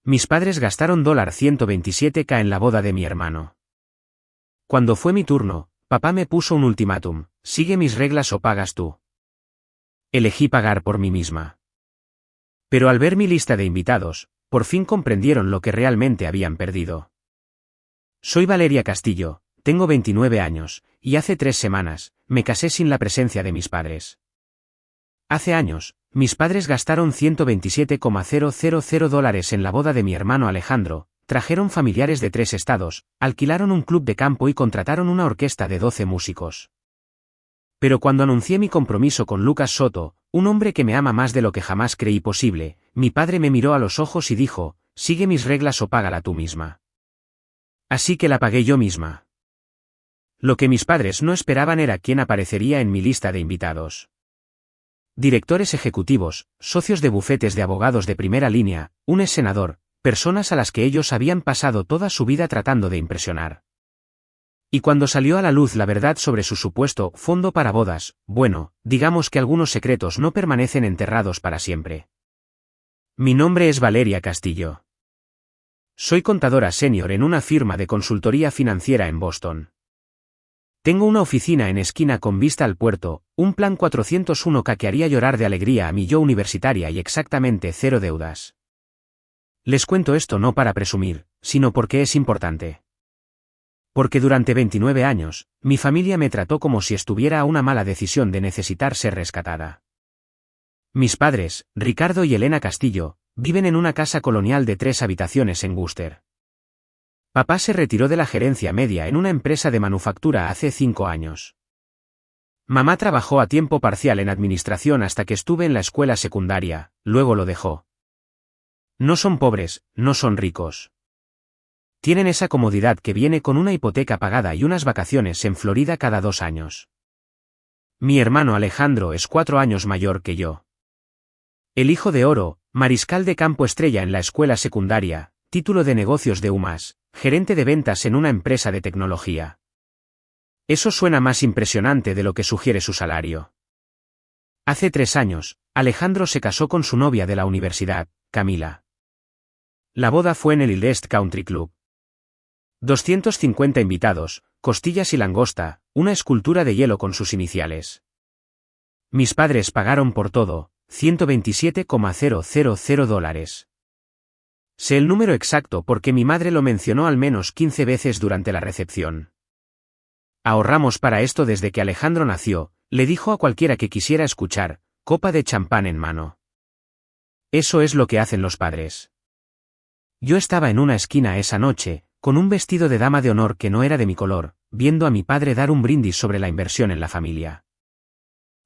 Mis padres gastaron $127,000 en la boda de mi hermano. Cuando fue mi turno, papá me puso un ultimátum: sigue mis reglas o pagas tú. Elegí pagar por mí misma. Pero al ver mi lista de invitados, por fin comprendieron lo que realmente habían perdido. Soy Valeria Castillo, tengo 29 años, y hace 3 semanas, me casé sin la presencia de mis padres. Hace años, mis padres gastaron $127,000 en la boda de mi hermano Alejandro, trajeron familiares de 3 estados, alquilaron un club de campo y contrataron una orquesta de 12 músicos. Pero cuando anuncié mi compromiso con Lucas Soto, un hombre que me ama más de lo que jamás creí posible, mi padre me miró a los ojos y dijo: sigue mis reglas o págala tú misma. Así que la pagué yo misma. Lo que mis padres no esperaban era quién aparecería en mi lista de invitados. Directores ejecutivos, socios de bufetes de abogados de primera línea, un ex senador, personas a las que ellos habían pasado toda su vida tratando de impresionar. Y cuando salió a la luz la verdad sobre su supuesto fondo para bodas, bueno, digamos que algunos secretos no permanecen enterrados para siempre. Mi nombre es Valeria Castillo. Soy contadora senior en una firma de consultoría financiera en Boston. Tengo una oficina en esquina con vista al puerto, un plan 401k que haría llorar de alegría a mi yo universitaria y exactamente 0 deudas. Les cuento esto no para presumir, sino porque es importante. Porque durante 29 años, mi familia me trató como si estuviera a una mala decisión de necesitar ser rescatada. Mis padres, Ricardo y Elena Castillo, viven en una casa colonial de 3 habitaciones en Worcester. Papá se retiró de la gerencia media en una empresa de manufactura hace 5 años. Mamá trabajó a tiempo parcial en administración hasta que estuve en la escuela secundaria, luego lo dejó. No son pobres, no son ricos. Tienen esa comodidad que viene con una hipoteca pagada y unas vacaciones en Florida cada 2 años. Mi hermano Alejandro es 4 años mayor que yo. El hijo de oro, mariscal de campo estrella en la escuela secundaria, título de negocios de UMass, gerente de ventas en una empresa de tecnología. Eso suena más impresionante de lo que sugiere su salario. Hace 3 años, Alejandro se casó con su novia de la universidad, Camila. La boda fue en el Hillcrest Country Club. 250 invitados, costillas y langosta, una escultura de hielo con sus iniciales. Mis padres pagaron por todo, $127,000. Sé el número exacto porque mi madre lo mencionó al menos 15 veces durante la recepción. Ahorramos para esto desde que Alejandro nació, le dijo a cualquiera que quisiera escuchar, copa de champán en mano. Eso es lo que hacen los padres. Yo estaba en una esquina esa noche, con un vestido de dama de honor que no era de mi color, viendo a mi padre dar un brindis sobre la inversión en la familia.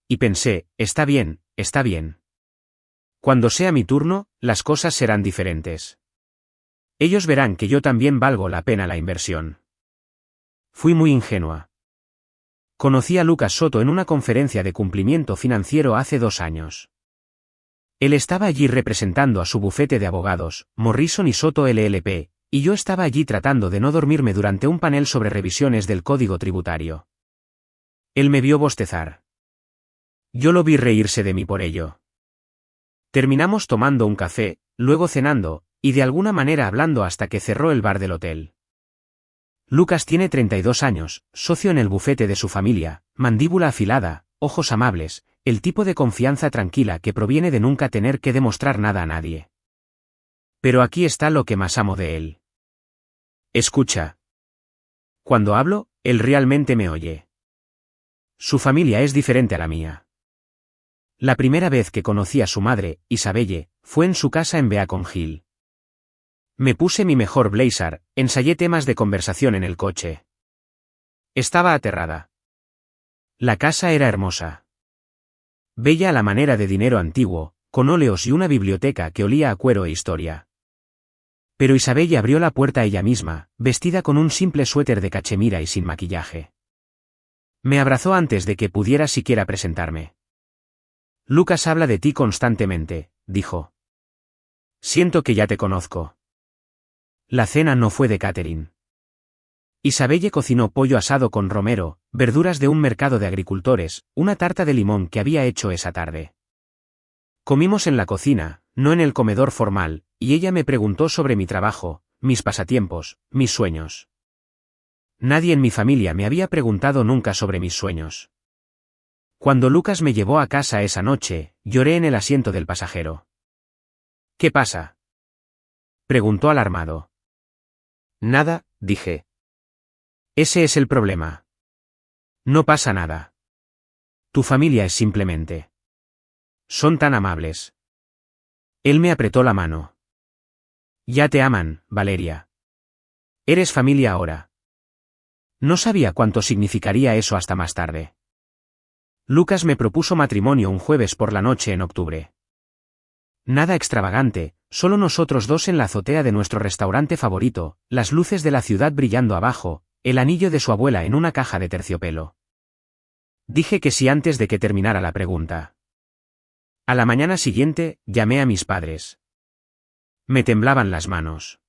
Y pensé, está bien, está bien. Cuando sea mi turno, las cosas serán diferentes. Ellos verán que yo también valgo la pena la inversión. Fui muy ingenua. Conocí a Lucas Soto en una conferencia de cumplimiento financiero hace 2 años. Él estaba allí representando a su bufete de abogados, Morrison y Soto LLP, y yo estaba allí tratando de no dormirme durante un panel sobre revisiones del código tributario. Él me vio bostezar. Yo lo vi reírse de mí por ello. Terminamos tomando un café, luego cenando, y de alguna manera hablando hasta que cerró el bar del hotel. Lucas tiene 32 años, socio en el bufete de su familia, mandíbula afilada, ojos amables, el tipo de confianza tranquila que proviene de nunca tener que demostrar nada a nadie. Pero aquí está lo que más amo de él. Escucha. Cuando hablo, él realmente me oye. Su familia es diferente a la mía. La primera vez que conocí a su madre, Isabelle, fue en su casa en Beacon Hill. Me puse mi mejor blazer, ensayé temas de conversación en el coche. Estaba aterrada. La casa era hermosa. Bella a la manera de dinero antiguo, con óleos y una biblioteca que olía a cuero e historia. Pero Isabelle abrió la puerta ella misma, vestida con un simple suéter de cachemira y sin maquillaje. Me abrazó antes de que pudiera siquiera presentarme. Lucas habla de ti constantemente, dijo. Siento que ya te conozco. La cena no fue de catering. Isabelle cocinó pollo asado con romero, verduras de un mercado de agricultores, una tarta de limón que había hecho esa tarde. Comimos en la cocina, no en el comedor formal, y ella me preguntó sobre mi trabajo, mis pasatiempos, mis sueños. Nadie en mi familia me había preguntado nunca sobre mis sueños. Cuando Lucas me llevó a casa esa noche, lloré en el asiento del pasajero. ¿Qué pasa?, preguntó alarmado. Nada, dije. Ese es el problema. No pasa nada. Tu familia es simplemente. Son tan amables. Él me apretó la mano. Ya te aman, Valeria. Eres familia ahora. No sabía cuánto significaría eso hasta más tarde. Lucas me propuso matrimonio un jueves por la noche en octubre. Nada extravagante, solo nosotros dos en la azotea de nuestro restaurante favorito, las luces de la ciudad brillando abajo, el anillo de su abuela en una caja de terciopelo. Dije que sí antes de que terminara la pregunta. A la mañana siguiente, llamé a mis padres. Me temblaban las manos.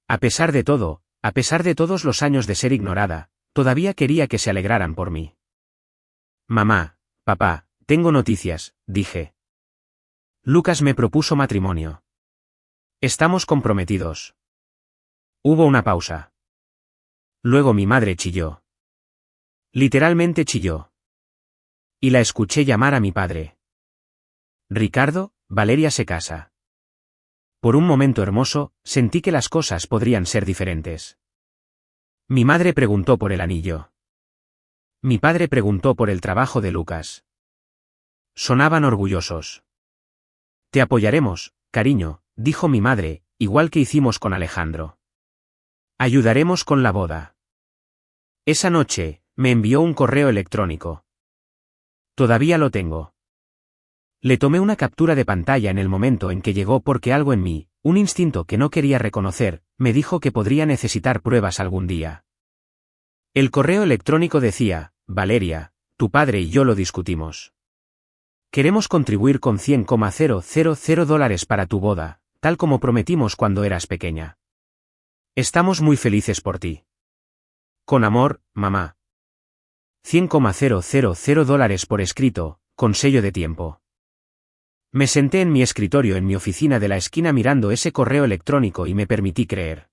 A pesar de todo, a pesar de todos los años de ser ignorada, todavía quería que se alegraran por mí. Mamá, papá, tengo noticias, dije. Lucas me propuso matrimonio. Estamos comprometidos. Hubo una pausa. Luego mi madre chilló. Literalmente chilló. Y la escuché llamar a mi padre. Ricardo, Valeria se casa. Por un momento hermoso, sentí que las cosas podrían ser diferentes. Mi madre preguntó por el anillo. Mi padre preguntó por el trabajo de Lucas. Sonaban orgullosos. Te apoyaremos, cariño, dijo mi madre, igual que hicimos con Alejandro. Ayudaremos con la boda. Esa noche, me envió un correo electrónico. Todavía lo tengo. Le tomé una captura de pantalla en el momento en que llegó porque algo en mí, un instinto que no quería reconocer, me dijo que podría necesitar pruebas algún día. El correo electrónico decía: Valeria, tu padre y yo lo discutimos. Queremos contribuir con $100,000 para tu boda, tal como prometimos cuando eras pequeña. Estamos muy felices por ti. Con amor, mamá. $100,000 por escrito, con sello de tiempo. Me senté en mi escritorio en mi oficina de la esquina mirando ese correo electrónico y me permití creer.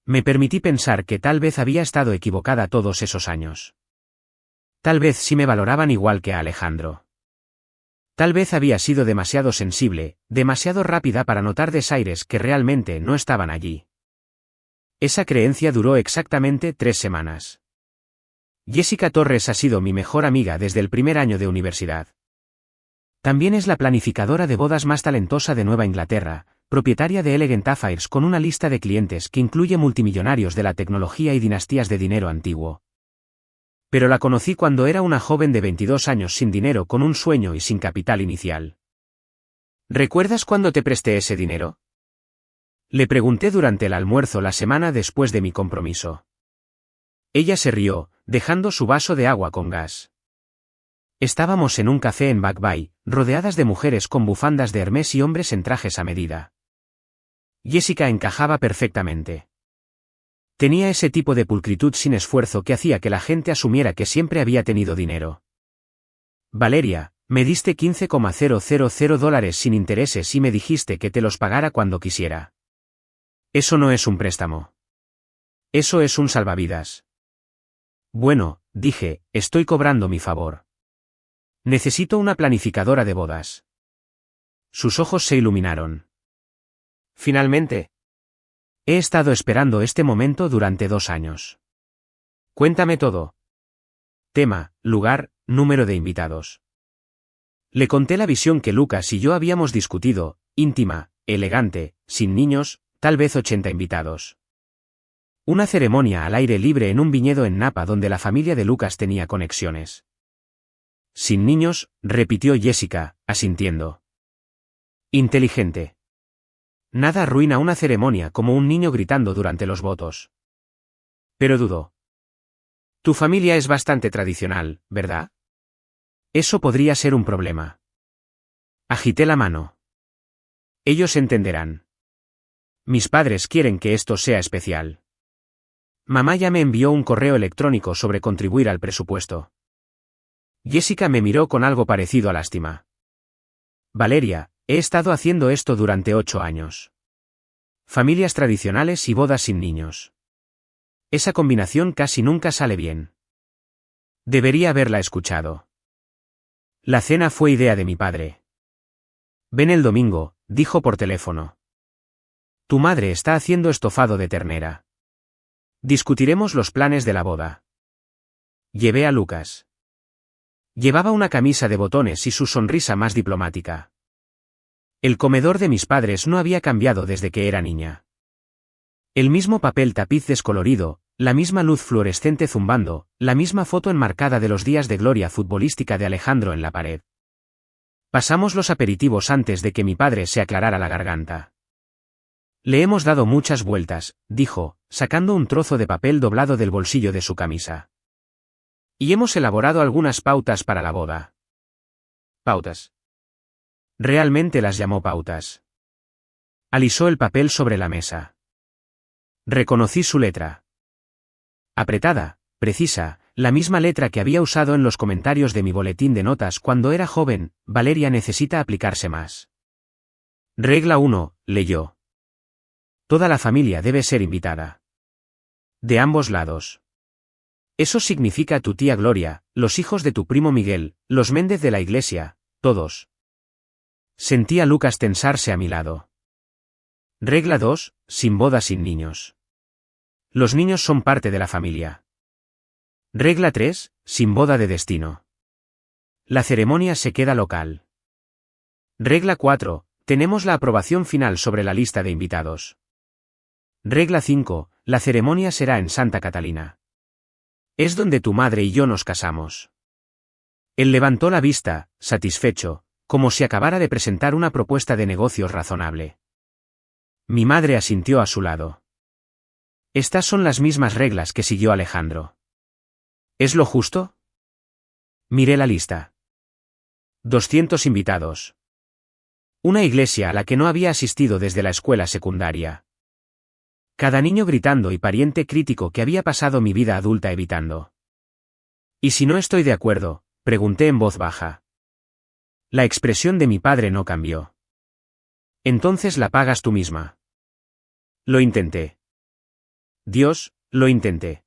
Me permití pensar que tal vez había estado equivocada todos esos años. Tal vez sí me valoraban igual que a Alejandro. Tal vez había sido demasiado sensible, demasiado rápida para notar desaires que realmente no estaban allí. Esa creencia duró exactamente 3 semanas. Jessica Torres ha sido mi mejor amiga desde el primer año de universidad. También es la planificadora de bodas más talentosa de Nueva Inglaterra, propietaria de Elegant Affairs con una lista de clientes que incluye multimillonarios de la tecnología y dinastías de dinero antiguo. Pero la conocí cuando era una joven de 22 años sin dinero, con un sueño y sin capital inicial. ¿Recuerdas cuándo te presté ese dinero?, le pregunté durante el almuerzo la semana después de mi compromiso. Ella se rió, dejando su vaso de agua con gas. Estábamos en un café en Back Bay, rodeadas de mujeres con bufandas de Hermès y hombres en trajes a medida. Jessica encajaba perfectamente. Tenía ese tipo de pulcritud sin esfuerzo que hacía que la gente asumiera que siempre había tenido dinero. Valeria, me diste $15,000 sin intereses y me dijiste que te los pagara cuando quisiera. Eso no es un préstamo. Eso es un salvavidas. Bueno, dije, estoy cobrando mi favor. Necesito una planificadora de bodas. Sus ojos se iluminaron. Finalmente. He estado esperando este momento durante 2 años. Cuéntame todo. Tema, lugar, número de invitados. Le conté la visión que Lucas y yo habíamos discutido, íntima, elegante, sin niños, tal vez 80 invitados. Una ceremonia al aire libre en un viñedo en Napa donde la familia de Lucas tenía conexiones. Sin niños, repitió Jessica, asintiendo. Inteligente. Nada arruina una ceremonia como un niño gritando durante los votos. Pero dudó. Tu familia es bastante tradicional, ¿verdad? Eso podría ser un problema. Agité la mano. Ellos entenderán. Mis padres quieren que esto sea especial. Mamá ya me envió un correo electrónico sobre contribuir al presupuesto. Jessica me miró con algo parecido a lástima. Valeria, He estado haciendo esto durante 8 años. Familias tradicionales y bodas sin niños. Esa combinación casi nunca sale bien. Debería haberla escuchado. La cena fue idea de mi padre. Ven el domingo, dijo por teléfono. Tu madre está haciendo estofado de ternera. Discutiremos los planes de la boda. Llevé a Lucas. Llevaba una camisa de botones y su sonrisa más diplomática. El comedor de mis padres no había cambiado desde que era niña. El mismo papel tapiz descolorido, la misma luz fluorescente zumbando, la misma foto enmarcada de los días de gloria futbolística de Alejandro en la pared. Pasamos los aperitivos antes de que mi padre se aclarara la garganta. Le hemos dado muchas vueltas, dijo, sacando un trozo de papel doblado del bolsillo de su camisa. Y hemos elaborado algunas pautas para la boda. ¿Pautas? Realmente las llamó pautas. Alisó el papel sobre la mesa. Reconocí su letra. Apretada, precisa, la misma letra que había usado en los comentarios de mi boletín de notas cuando era joven. Valeria necesita aplicarse más. Regla 1, leyó. Toda la familia debe ser invitada. De ambos lados. Eso significa tu tía Gloria, los hijos de tu primo Miguel, los Méndez de la iglesia, todos. Sentí a Lucas tensarse a mi lado. Regla 2, sin boda sin niños. Los niños son parte de la familia. Regla 3, sin boda de destino. La ceremonia se queda local. Regla 4, tenemos la aprobación final sobre la lista de invitados. Regla 5, la ceremonia será en Santa Catalina. Es donde tu madre y yo nos casamos. Él levantó la vista, satisfecho, como si acabara de presentar una propuesta de negocios razonable. Mi madre asintió a su lado. Estas son las mismas reglas que siguió Alejandro. ¿Es lo justo? Miré la lista. 200 invitados. Una iglesia a la que no había asistido desde la escuela secundaria. Cada niño gritando y pariente crítico que había pasado mi vida adulta evitando. ¿Y si no estoy de acuerdo?, pregunté en voz baja. La expresión de mi padre no cambió. Entonces la pagas tú misma. Lo intenté. Dios, lo intenté.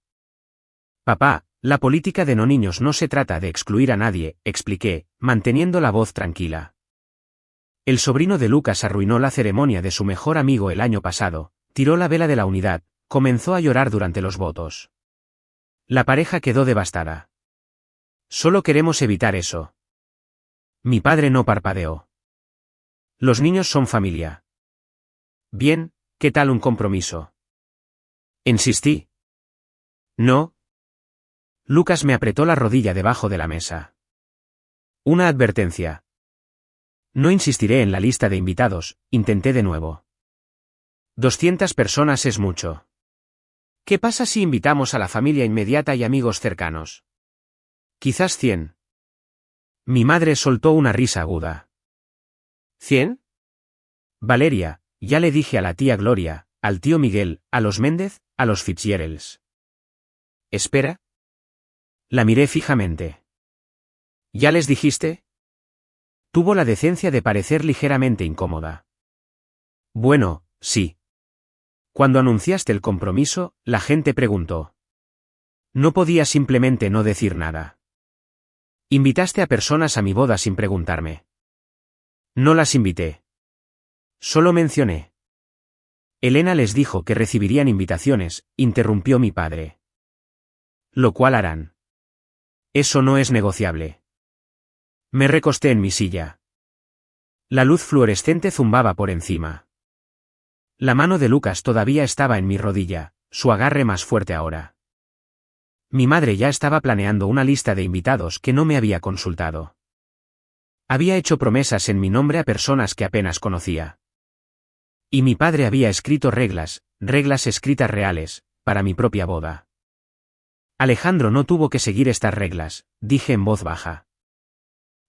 Papá, la política de no niños no se trata de excluir a nadie, expliqué, manteniendo la voz tranquila. El sobrino de Lucas arruinó la ceremonia de su mejor amigo el año pasado, tiró la vela de la unidad, comenzó a llorar durante los votos. La pareja quedó devastada. Solo queremos evitar eso. Mi padre no parpadeó. Los niños son familia. Bien, ¿qué tal un compromiso? Insistí. No. Lucas me apretó la rodilla debajo de la mesa. Una advertencia. No insistiré en la lista de invitados, intenté de nuevo. 200 personas es mucho. ¿Qué pasa si invitamos a la familia inmediata y amigos cercanos? Quizás 100. Mi madre soltó una risa aguda. ¿100? Valeria, ya le dije a la tía Gloria, al tío Miguel, a los Méndez, a los Fitzgeralds. ¿Espera? La miré fijamente. ¿Ya les dijiste? Tuvo la decencia de parecer ligeramente incómoda. Bueno, sí. Cuando anunciaste el compromiso, la gente preguntó. No podía simplemente no decir nada. Invitaste a personas a mi boda sin preguntarme. No las invité. Solo mencioné. Elena les dijo que recibirían invitaciones, interrumpió mi padre. Lo cual harán. Eso no es negociable. Me recosté en mi silla. La luz fluorescente zumbaba por encima. La mano de Lucas todavía estaba en mi rodilla, su agarre más fuerte ahora. Mi madre ya estaba planeando una lista de invitados que no me había consultado. Había hecho promesas en mi nombre a personas que apenas conocía. Y mi padre había escrito reglas escritas reales, para mi propia boda. Alejandro no tuvo que seguir estas reglas, dije en voz baja.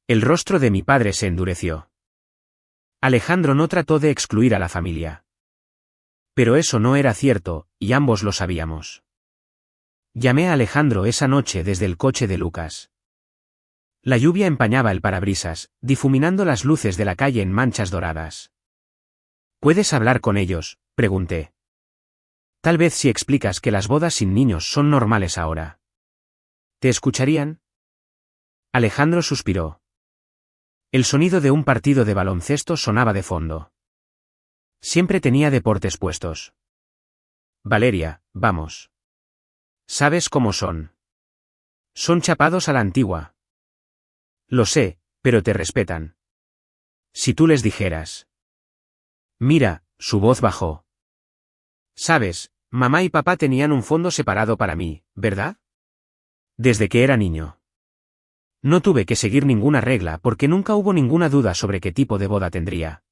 El rostro de mi padre se endureció. Alejandro no trató de excluir a la familia. Pero eso no era cierto, y ambos lo sabíamos. Llamé a Alejandro esa noche desde el coche de Lucas. La lluvia empañaba el parabrisas, difuminando las luces de la calle en manchas doradas. ¿Puedes hablar con ellos?, pregunté. Tal vez si explicas que las bodas sin niños son normales ahora. ¿Te escucharían? Alejandro suspiró. El sonido de un partido de baloncesto sonaba de fondo. Siempre tenía deportes puestos. Valeria, vamos. ¿Sabes cómo son? Son chapados a la antigua. Lo sé, pero te respetan. Si tú les dijeras. Mira, su voz bajó. Sabes, mamá y papá tenían un fondo separado para mí, ¿verdad? Desde que era niño. No tuve que seguir ninguna regla porque nunca hubo ninguna duda sobre qué tipo de boda tendría.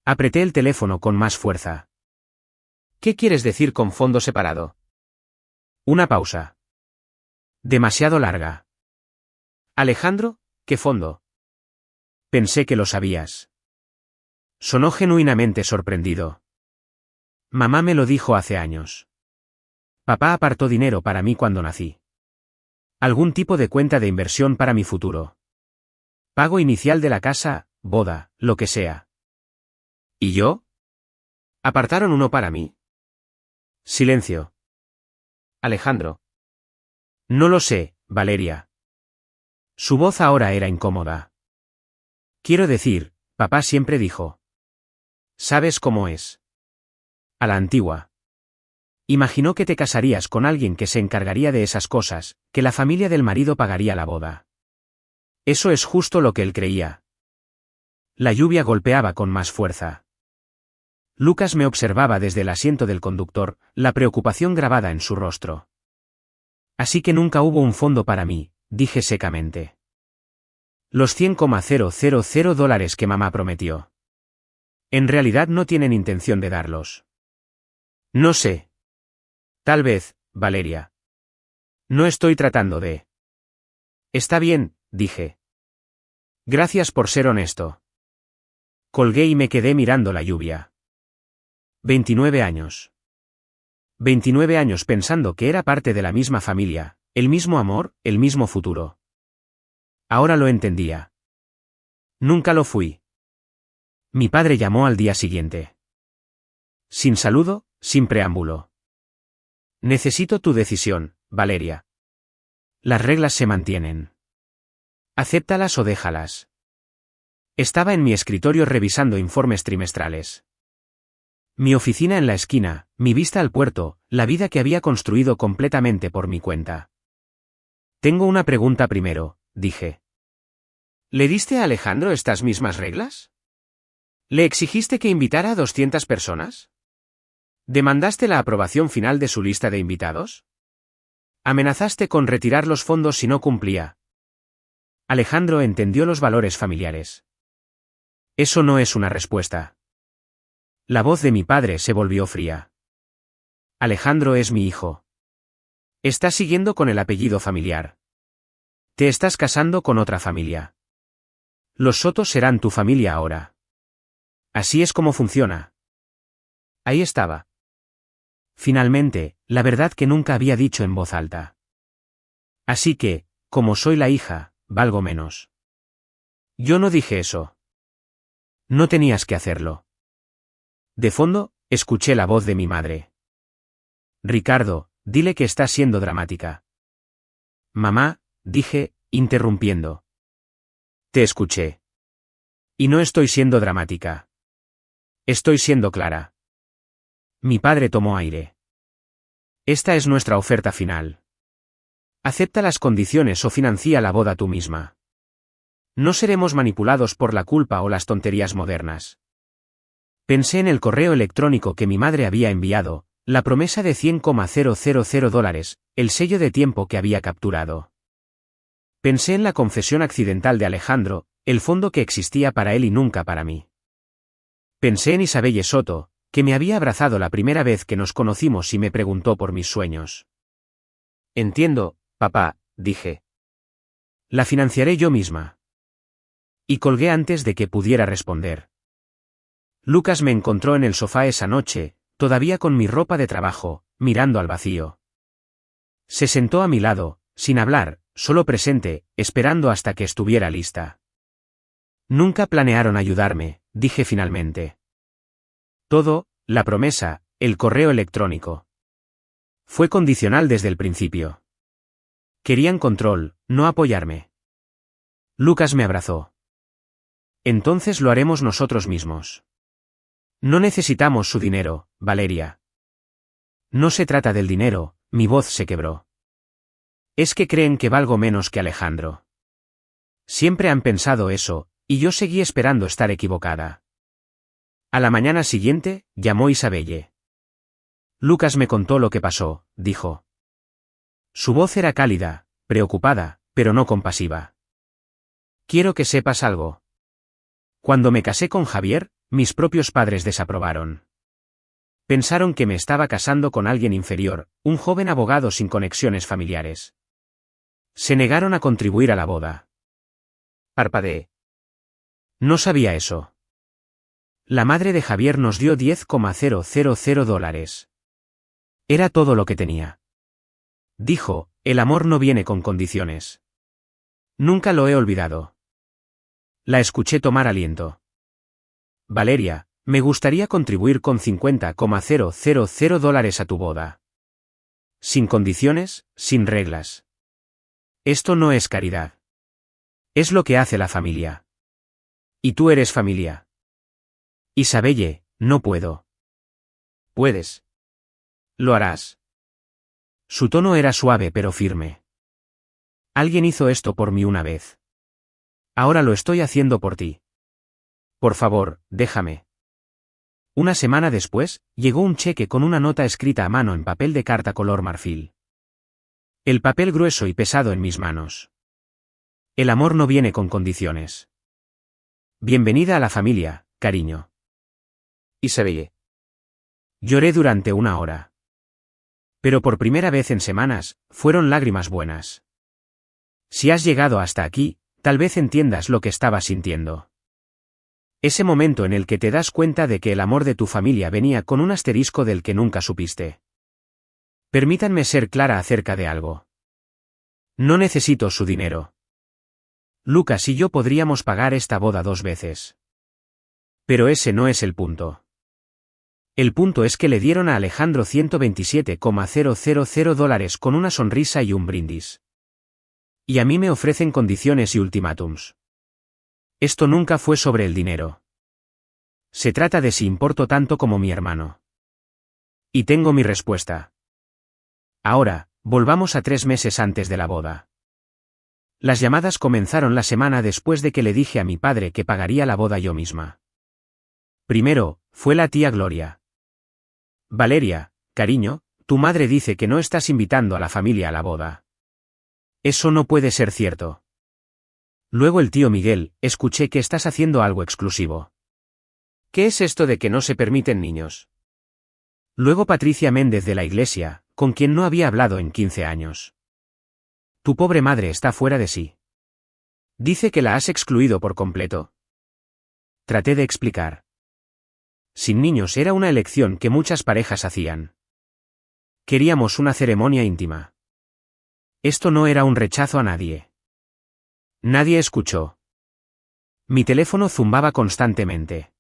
Apreté el teléfono con más fuerza. ¿Qué quieres decir con fondo separado? Una pausa. Demasiado larga. Alejandro, ¿qué fondo? Pensé que lo sabías. Sonó genuinamente sorprendido. Mamá me lo dijo hace años. Papá apartó dinero para mí cuando nací. Algún tipo de cuenta de inversión para mi futuro. Pago inicial de la casa, boda, lo que sea. ¿Y yo? Apartaron uno para mí. Silencio. Alejandro. No lo sé, Valeria. Su voz ahora era incómoda. Quiero decir, papá siempre dijo. ¿Sabes cómo es? A la antigua. Imaginó que te casarías con alguien que se encargaría de esas cosas, que la familia del marido pagaría la boda. Eso es justo lo que él creía. La lluvia golpeaba con más fuerza. Lucas me observaba desde el asiento del conductor, la preocupación grabada en su rostro. Así que nunca hubo un fondo para mí, dije secamente. Los $100,000 que mamá prometió. En realidad no tienen intención de darlos. No sé. Tal vez, Valeria. No estoy tratando de... Está bien, dije. Gracias por ser honesto. Colgué y me quedé mirando la lluvia. 29 años. 29 años pensando que era parte de la misma familia, el mismo amor, el mismo futuro. Ahora lo entendía. Nunca lo fui. Mi padre llamó al día siguiente. Sin saludo, sin preámbulo. Necesito tu decisión, Valeria. Las reglas se mantienen. Acéptalas o déjalas. Estaba en mi escritorio revisando informes trimestrales. Mi oficina en la esquina, mi vista al puerto, la vida que había construido completamente por mi cuenta. Tengo una pregunta primero, dije. ¿Le diste a Alejandro estas mismas reglas? ¿Le exigiste que invitara a 200 personas? ¿Demandaste la aprobación final de su lista de invitados? ¿Amenazaste con retirar los fondos si no cumplía? Alejandro entendió los valores familiares. Eso no es una respuesta. La voz de mi padre se volvió fría. Alejandro es mi hijo. Estás siguiendo con el apellido familiar. Te estás casando con otra familia. Los Sotos serán tu familia ahora. Así es como funciona. Ahí estaba. Finalmente, la verdad que nunca había dicho en voz alta. Así que, como soy la hija, valgo menos. Yo no dije eso. No tenías que hacerlo. De fondo, escuché la voz de mi madre. Ricardo, dile que está siendo dramática. Mamá, dije, interrumpiendo. Te escuché. Y no estoy siendo dramática. Estoy siendo clara. Mi padre tomó aire. Esta es nuestra oferta final. Acepta las condiciones o financia la boda tú misma. No seremos manipulados por la culpa o las tonterías modernas. Pensé en el correo electrónico que mi madre había enviado, la promesa de $100,000, el sello de tiempo que había capturado. Pensé en la confesión accidental de Alejandro, el fondo que existía para él y nunca para mí. Pensé en Isabelle Soto, que me había abrazado la primera vez que nos conocimos y me preguntó por mis sueños. Entiendo, papá, dije. La financiaré yo misma. Y colgué antes de que pudiera responder. Lucas me encontró en el sofá esa noche, todavía con mi ropa de trabajo, mirando al vacío. Se sentó a mi lado, sin hablar, solo presente, esperando hasta que estuviera lista. Nunca planearon ayudarme, dije finalmente. Todo, la promesa, el correo electrónico. Fue condicional desde el principio. Querían control, no apoyarme. Lucas me abrazó. Entonces lo haremos nosotros mismos. No necesitamos su dinero, Valeria. No se trata del dinero, mi voz se quebró. Es que creen que valgo menos que Alejandro. Siempre han pensado eso, y yo seguí esperando estar equivocada. A la mañana siguiente, llamó Isabelle. Lucas me contó lo que pasó, dijo. Su voz era cálida, preocupada, pero no compasiva. Quiero que sepas algo. Cuando me casé con Javier, mis propios padres desaprobaron. Pensaron que me estaba casando con alguien inferior, un joven abogado sin conexiones familiares. Se negaron a contribuir a la boda. Parpadeé. No sabía eso. La madre de Javier nos dio $10,000. Era todo lo que tenía. Dijo, el amor no viene con condiciones. Nunca lo he olvidado. La escuché tomar aliento. Valeria, me gustaría contribuir con $50,000 a tu boda. Sin condiciones, sin reglas. Esto no es caridad. Es lo que hace la familia. Y tú eres familia. Isabelle, no puedo. Puedes. Lo harás. Su tono era suave pero firme. Alguien hizo esto por mí una vez. Ahora lo estoy haciendo por ti. Por favor, déjame. Una semana después, llegó un cheque con una nota escrita a mano en papel de carta color marfil. El papel grueso y pesado en mis manos. El amor no viene con condiciones. Bienvenida a la familia, cariño. Isabelle. Lloré durante una hora. Pero por primera vez en semanas, fueron lágrimas buenas. Si has llegado hasta aquí, tal vez entiendas lo que estaba sintiendo. Ese momento en el que te das cuenta de que el amor de tu familia venía con un asterisco del que nunca supiste. Permítanme ser clara acerca de algo. No necesito su dinero. Lucas y yo podríamos pagar esta boda 2 veces. Pero ese no es el punto. El punto es que le dieron a Alejandro $127,000 con una sonrisa y un brindis. Y a mí me ofrecen condiciones y ultimátums. Esto nunca fue sobre el dinero. Se trata de si importo tanto como mi hermano. Y tengo mi respuesta. Ahora, volvamos a 3 meses antes de la boda. Las llamadas comenzaron la semana después de que le dije a mi padre que pagaría la boda yo misma. Primero, fue la tía Gloria. Valeria, cariño, tu madre dice que no estás invitando a la familia a la boda. Eso no puede ser cierto. Luego el tío Miguel, escuché que estás haciendo algo exclusivo. ¿Qué es esto de que no se permiten niños? Luego Patricia Méndez de la iglesia, con quien no había hablado en 15 años. Tu pobre madre está fuera de sí. Dice que la has excluido por completo. Traté de explicar. Sin niños era una elección que muchas parejas hacían. Queríamos una ceremonia íntima. Esto no era un rechazo a nadie. Nadie escuchó. Mi teléfono zumbaba constantemente.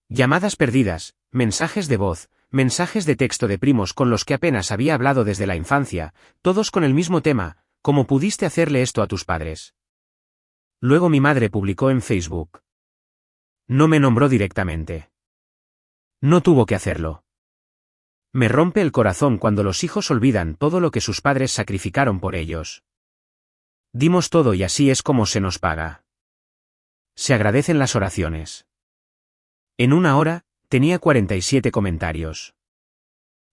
Llamadas perdidas, mensajes de voz, mensajes de texto de primos con los que apenas había hablado desde la infancia, todos con el mismo tema: ¿cómo pudiste hacerle esto a tus padres? Luego mi madre publicó en Facebook. No me nombró directamente. No tuvo que hacerlo. Me rompe el corazón cuando los hijos olvidan todo lo que sus padres sacrificaron por ellos. Dimos todo y así es como se nos paga. Se agradecen las oraciones. En una hora, tenía 47 comentarios.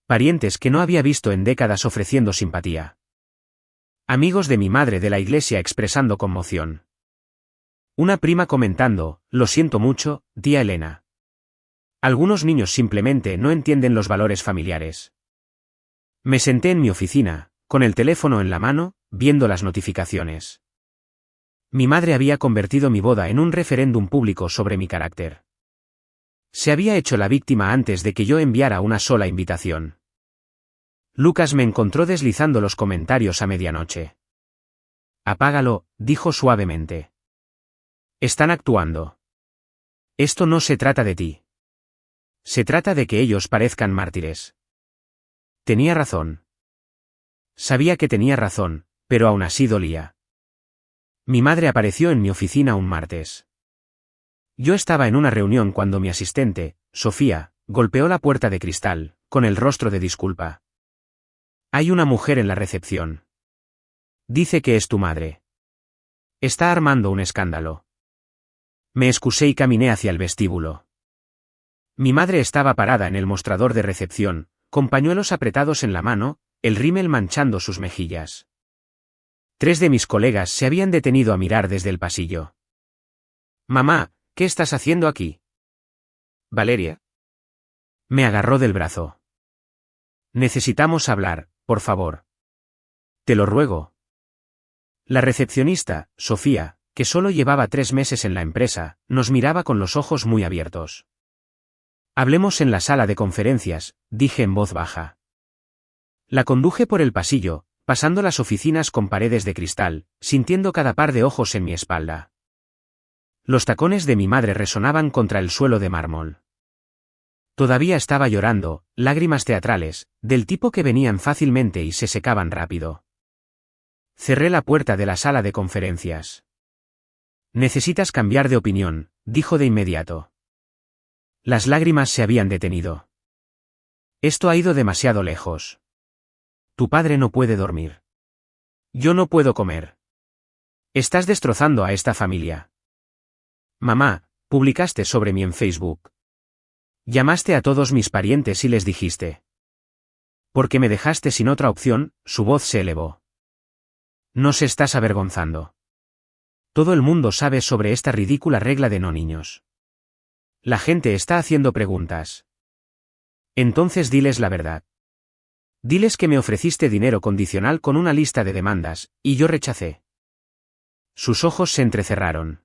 Parientes que no había visto en décadas ofreciendo simpatía. Amigos de mi madre de la iglesia expresando conmoción. Una prima comentando: lo siento mucho, tía Elena. Algunos niños simplemente no entienden los valores familiares. Me senté en mi oficina, con el teléfono en la mano, viendo las notificaciones. Mi madre había convertido mi boda en un referéndum público sobre mi carácter. Se había hecho la víctima antes de que yo enviara una sola invitación. Lucas me encontró deslizando los comentarios a medianoche. Apágalo, dijo suavemente. Están actuando. Esto no se trata de ti. Se trata de que ellos parezcan mártires. Tenía razón. Sabía que tenía razón, pero aún así dolía. Mi madre apareció en mi oficina un martes. Yo estaba en una reunión cuando mi asistente, Sofía, golpeó la puerta de cristal, con el rostro de disculpa. Hay una mujer en la recepción. Dice que es tu madre. Está armando un escándalo. Me excusé y caminé hacia el vestíbulo. Mi madre estaba parada en el mostrador de recepción, con pañuelos apretados en la mano, el rímel manchando sus mejillas. 3 de mis colegas se habían detenido a mirar desde el pasillo. Mamá, ¿qué estás haciendo aquí? Valeria. Me agarró del brazo. Necesitamos hablar, por favor. Te lo ruego. La recepcionista, Sofía, que solo llevaba 3 meses en la empresa, nos miraba con los ojos muy abiertos. Hablemos en la sala de conferencias, dije en voz baja. La conduje por el pasillo, pasando las oficinas con paredes de cristal, sintiendo cada par de ojos en mi espalda. Los tacones de mi madre resonaban contra el suelo de mármol. Todavía estaba llorando, lágrimas teatrales, del tipo que venían fácilmente y se secaban rápido. Cerré la puerta de la sala de conferencias. Necesitas cambiar de opinión, dijo de inmediato. Las lágrimas se habían detenido. Esto ha ido demasiado lejos. Tu padre no puede dormir. Yo no puedo comer. Estás destrozando a esta familia. Mamá, publicaste sobre mí en Facebook. Llamaste a todos mis parientes y les dijiste. Porque me dejaste sin otra opción, su voz se elevó. No se estás avergonzando. Todo el mundo sabe sobre esta ridícula regla de no niños. La gente está haciendo preguntas. Entonces diles la verdad. Diles que me ofreciste dinero condicional con una lista de demandas, y yo rechacé. Sus ojos se entrecerraron.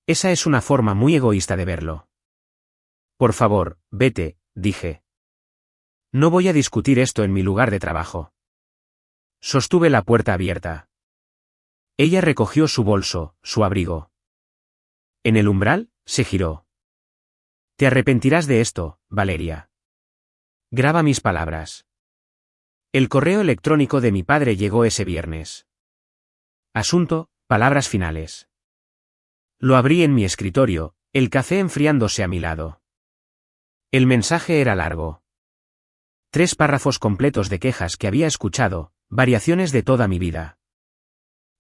Esa es una forma muy egoísta de verlo. Por favor, vete, dije. No voy a discutir esto en mi lugar de trabajo. Sostuve la puerta abierta. Ella recogió su bolso, su abrigo. En el umbral, se giró. Te arrepentirás de esto, Valeria. Graba mis palabras. El correo electrónico de mi padre llegó ese viernes. Asunto, palabras finales. Lo abrí en mi escritorio, el café enfriándose a mi lado. El mensaje era largo. 3 párrafos completos de quejas que había escuchado, variaciones de toda mi vida.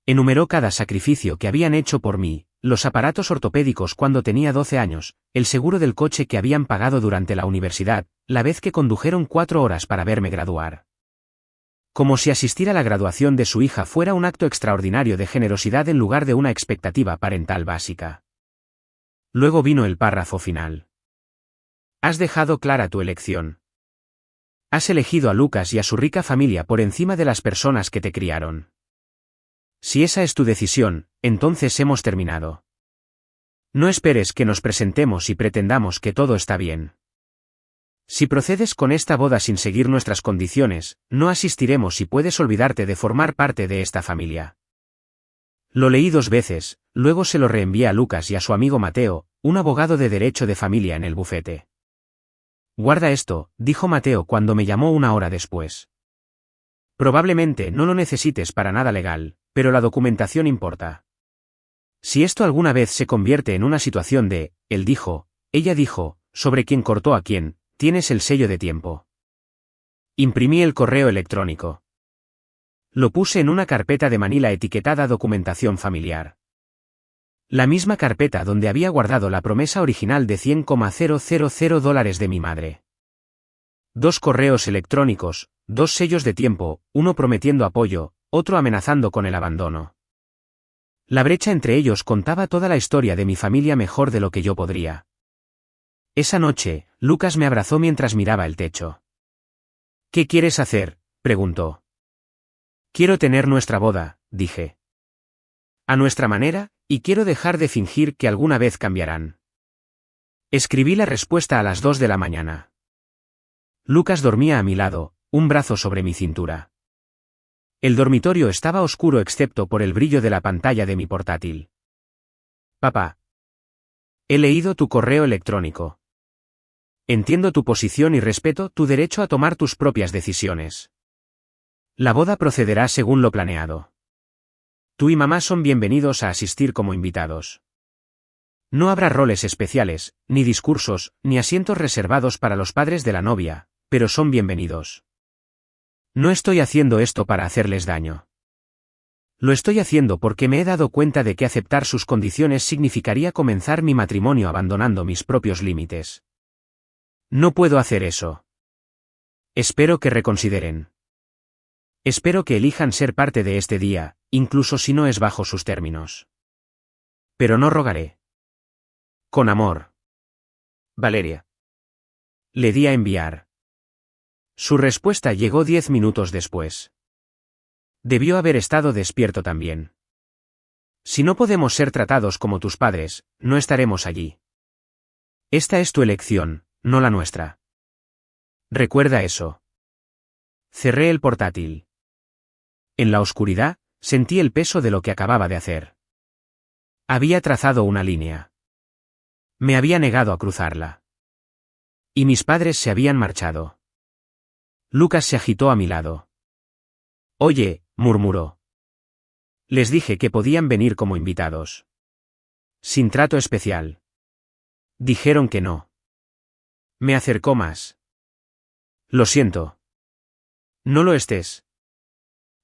Enumeró cada sacrificio que habían hecho por mí, los aparatos ortopédicos cuando tenía 12 años, el seguro del coche que habían pagado durante la universidad, la vez que condujeron 4 horas para verme graduar. Como si asistir a la graduación de su hija fuera un acto extraordinario de generosidad en lugar de una expectativa parental básica. Luego vino el párrafo final. Has dejado clara tu elección. Has elegido a Lucas y a su rica familia por encima de las personas que te criaron. Si esa es tu decisión, entonces hemos terminado. No esperes que nos presentemos y pretendamos que todo está bien. Si procedes con esta boda sin seguir nuestras condiciones, no asistiremos y puedes olvidarte de formar parte de esta familia. Lo leí 2 veces, luego se lo reenvié a Lucas y a su amigo Mateo, un abogado de derecho de familia en el bufete. Guarda esto, dijo Mateo cuando me llamó 1 hora después. Probablemente no lo necesites para nada legal, pero la documentación importa. Si esto alguna vez se convierte en una situación de, él dijo, ella dijo, sobre quién cortó a quién, tienes el sello de tiempo. Imprimí el correo electrónico. Lo puse en una carpeta de manila etiquetada documentación familiar. La misma carpeta donde había guardado la promesa original de $100,000 de mi madre. 2 correos electrónicos, 2 sellos de tiempo, uno prometiendo apoyo, otro amenazando con el abandono. La brecha entre ellos contaba toda la historia de mi familia mejor de lo que yo podría. Esa noche, Lucas me abrazó mientras miraba el techo. ¿Qué quieres hacer?, preguntó. Quiero tener nuestra boda, dije. A nuestra manera, y quiero dejar de fingir que alguna vez cambiarán. Escribí la respuesta a las 2 de la mañana. Lucas dormía a mi lado, un brazo sobre mi cintura. El dormitorio estaba oscuro excepto por el brillo de la pantalla de mi portátil. Papá. He leído tu correo electrónico. Entiendo tu posición y respeto tu derecho a tomar tus propias decisiones. La boda procederá según lo planeado. Tú y mamá son bienvenidos a asistir como invitados. No habrá roles especiales, ni discursos, ni asientos reservados para los padres de la novia, pero son bienvenidos. No estoy haciendo esto para hacerles daño. Lo estoy haciendo porque me he dado cuenta de que aceptar sus condiciones significaría comenzar mi matrimonio abandonando mis propios límites. No puedo hacer eso. Espero que reconsideren. Espero que elijan ser parte de este día, incluso si no es bajo sus términos. Pero no rogaré. Con amor. Valeria. Le di a enviar. Su respuesta llegó 10 minutos después. Debió haber estado despierto también. Si no podemos ser tratados como tus padres, no estaremos allí. Esta es tu elección, no la nuestra. Recuerda eso. Cerré el portátil. En la oscuridad, sentí el peso de lo que acababa de hacer. Había trazado una línea. Me había negado a cruzarla. Y mis padres se habían marchado. Lucas se agitó a mi lado. Oye, murmuró. Les dije que podían venir como invitados. Sin trato especial. Dijeron que no. Me acercó más. Lo siento. No lo estés.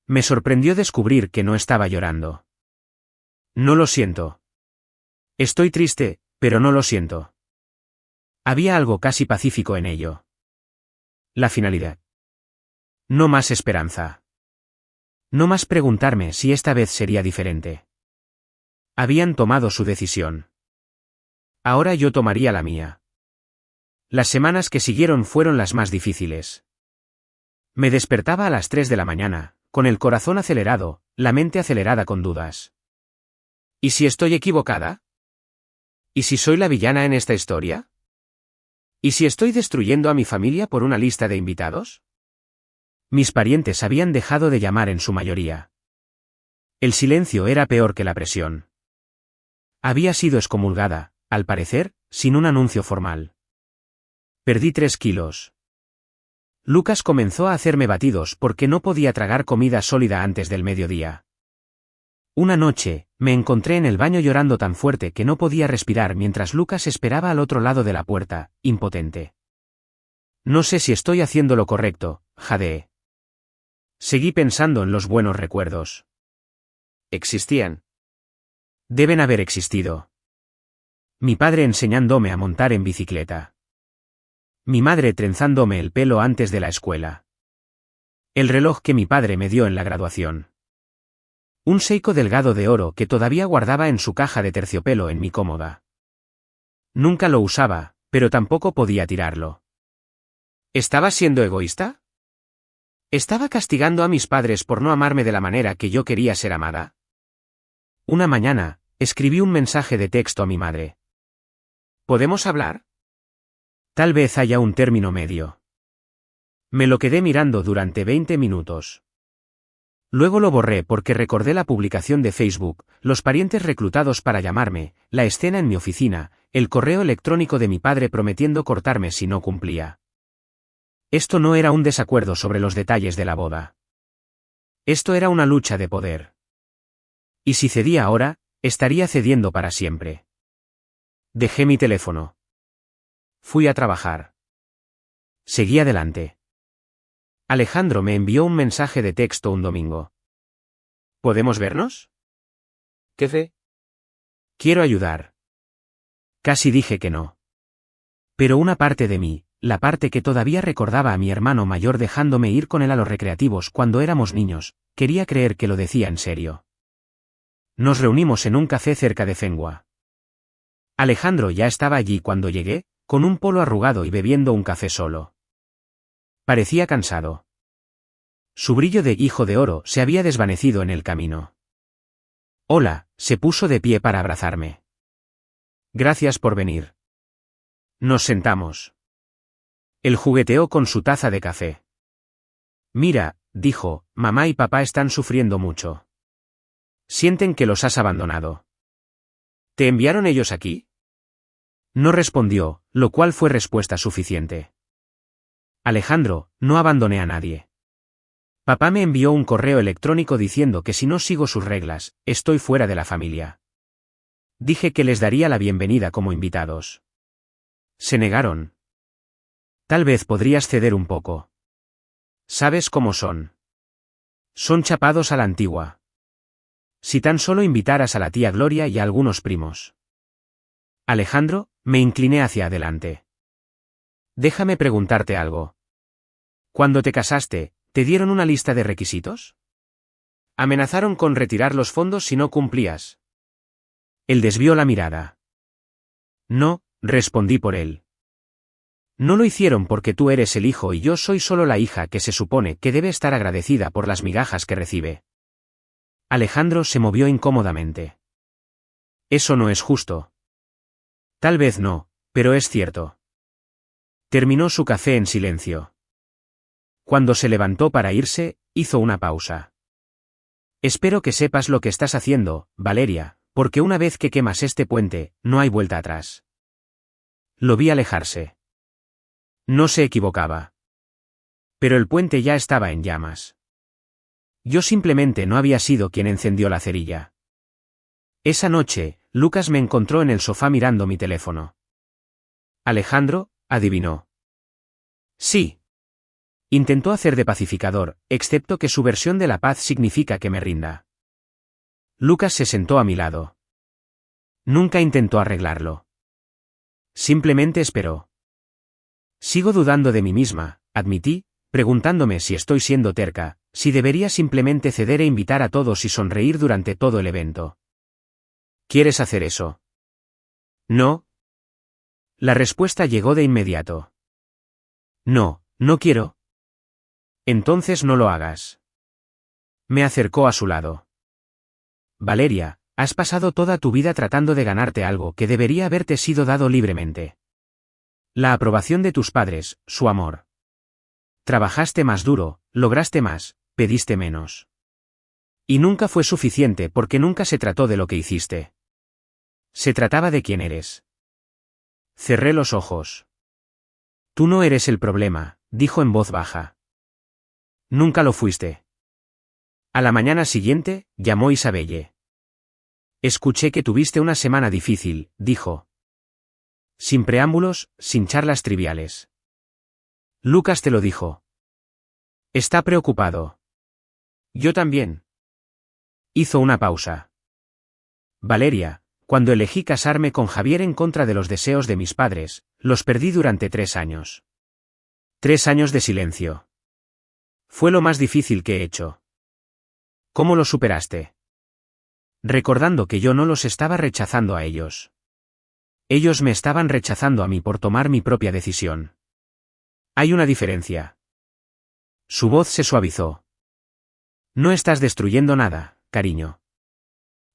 Me sorprendió descubrir que no estaba llorando. No lo siento. Estoy triste, pero no lo siento. Había algo casi pacífico en ello. La finalidad. No más esperanza. No más preguntarme si esta vez sería diferente. Habían tomado su decisión. Ahora yo tomaría la mía. Las semanas que siguieron fueron las más difíciles. Me despertaba a las 3 de la mañana, con el corazón acelerado, la mente acelerada con dudas. ¿Y si estoy equivocada? ¿Y si soy la villana en esta historia? ¿Y si estoy destruyendo a mi familia por una lista de invitados? Mis parientes habían dejado de llamar en su mayoría. El silencio era peor que la presión. Había sido excomulgada, al parecer, sin un anuncio formal. Perdí 3 kilos. Lucas comenzó a hacerme batidos porque no podía tragar comida sólida antes del mediodía. Una noche, me encontré en el baño llorando tan fuerte que no podía respirar mientras Lucas esperaba al otro lado de la puerta, impotente. No sé si estoy haciendo lo correcto, jadeé. Seguí pensando en los buenos recuerdos. ¿Existían? Deben haber existido. Mi padre enseñándome a montar en bicicleta. Mi madre trenzándome el pelo antes de la escuela. El reloj que mi padre me dio en la graduación. Un Seiko delgado de oro que todavía guardaba en su caja de terciopelo en mi cómoda. Nunca lo usaba, pero tampoco podía tirarlo. ¿Estaba siendo egoísta? ¿Estaba castigando a mis padres por no amarme de la manera que yo quería ser amada? Una mañana, escribí un mensaje de texto a mi madre. ¿Podemos hablar? Tal vez haya un término medio. Me lo quedé mirando durante 20 minutos. Luego lo borré porque recordé la publicación de Facebook, los parientes reclutados para llamarme, la escena en mi oficina, el correo electrónico de mi padre prometiendo cortarme si no cumplía. Esto no era un desacuerdo sobre los detalles de la boda. Esto era una lucha de poder. Y si cedía ahora, estaría cediendo para siempre. Dejé mi teléfono. Fui a trabajar. Seguí adelante. Alejandro me envió un mensaje de texto un domingo. ¿Podemos vernos? ¿Qué fe? Quiero ayudar. Casi dije que no. Pero una parte de mí, la parte que todavía recordaba a mi hermano mayor dejándome ir con él a los recreativos cuando éramos niños, quería creer que lo decía en serio. Nos reunimos en un café cerca de Fenwa. Alejandro ya estaba allí cuando llegué, con un polo arrugado y bebiendo un café solo. Parecía cansado. Su brillo de hijo de oro se había desvanecido en el camino. Hola, se puso de pie para abrazarme. Gracias por venir. Nos sentamos. Él jugueteó con su taza de café. Mira, dijo, mamá y papá están sufriendo mucho. Sienten que los has abandonado. ¿Te enviaron ellos aquí? No respondió, lo cual fue respuesta suficiente. Alejandro, no abandoné a nadie. Papá me envió un correo electrónico diciendo que si no sigo sus reglas, estoy fuera de la familia. Dije que les daría la bienvenida como invitados. Se negaron. Tal vez podrías ceder un poco. ¿Sabes cómo son? Son chapados a la antigua. Si tan solo invitaras a la tía Gloria y a algunos primos. Alejandro, me incliné hacia adelante. Déjame preguntarte algo. Cuando te casaste, ¿te dieron una lista de requisitos? Amenazaron con retirar los fondos si no cumplías. Él desvió la mirada. No, respondí por él. No lo hicieron porque tú eres el hijo y yo soy solo la hija que se supone que debe estar agradecida por las migajas que recibe. Alejandro se movió incómodamente. Eso no es justo. Tal vez no, pero es cierto. Terminó su café en silencio. Cuando se levantó para irse, hizo una pausa. Espero que sepas lo que estás haciendo, Valeria, porque una vez que quemas este puente, no hay vuelta atrás. Lo vi alejarse. No se equivocaba. Pero el puente ya estaba en llamas. Yo simplemente no había sido quien encendió la cerilla. Esa noche, Lucas me encontró en el sofá mirando mi teléfono. Alejandro, adivinó. Sí. Intentó hacer de pacificador, excepto que su versión de la paz significa que me rinda. Lucas se sentó a mi lado. Nunca intentó arreglarlo. Simplemente esperó. Sigo dudando de mí misma, admití, preguntándome si estoy siendo terca, si debería simplemente ceder e invitar a todos y sonreír durante todo el evento. ¿Quieres hacer eso? No. La respuesta llegó de inmediato. No, no quiero. Entonces no lo hagas. Me acercó a su lado. Valeria, has pasado toda tu vida tratando de ganarte algo que debería haberte sido dado libremente. La aprobación de tus padres, su amor. Trabajaste más duro, lograste más, pediste menos. Y nunca fue suficiente porque nunca se trató de lo que hiciste. Se trataba de quién eres. Cerré los ojos. Tú no eres el problema, dijo en voz baja. Nunca lo fuiste. A la mañana siguiente, llamó Isabelle. Escuché que tuviste una semana difícil, dijo. Sin preámbulos, sin charlas triviales. Lucas te lo dijo. Está preocupado. Yo también. Hizo una pausa. Valeria, cuando elegí casarme con Javier en contra de los deseos de mis padres, los perdí durante 3 años. 3 años de silencio. Fue lo más difícil que he hecho. ¿Cómo lo superaste? Recordando que yo no los estaba rechazando a ellos. Ellos me estaban rechazando a mí por tomar mi propia decisión. Hay una diferencia. Su voz se suavizó. No estás destruyendo nada, cariño.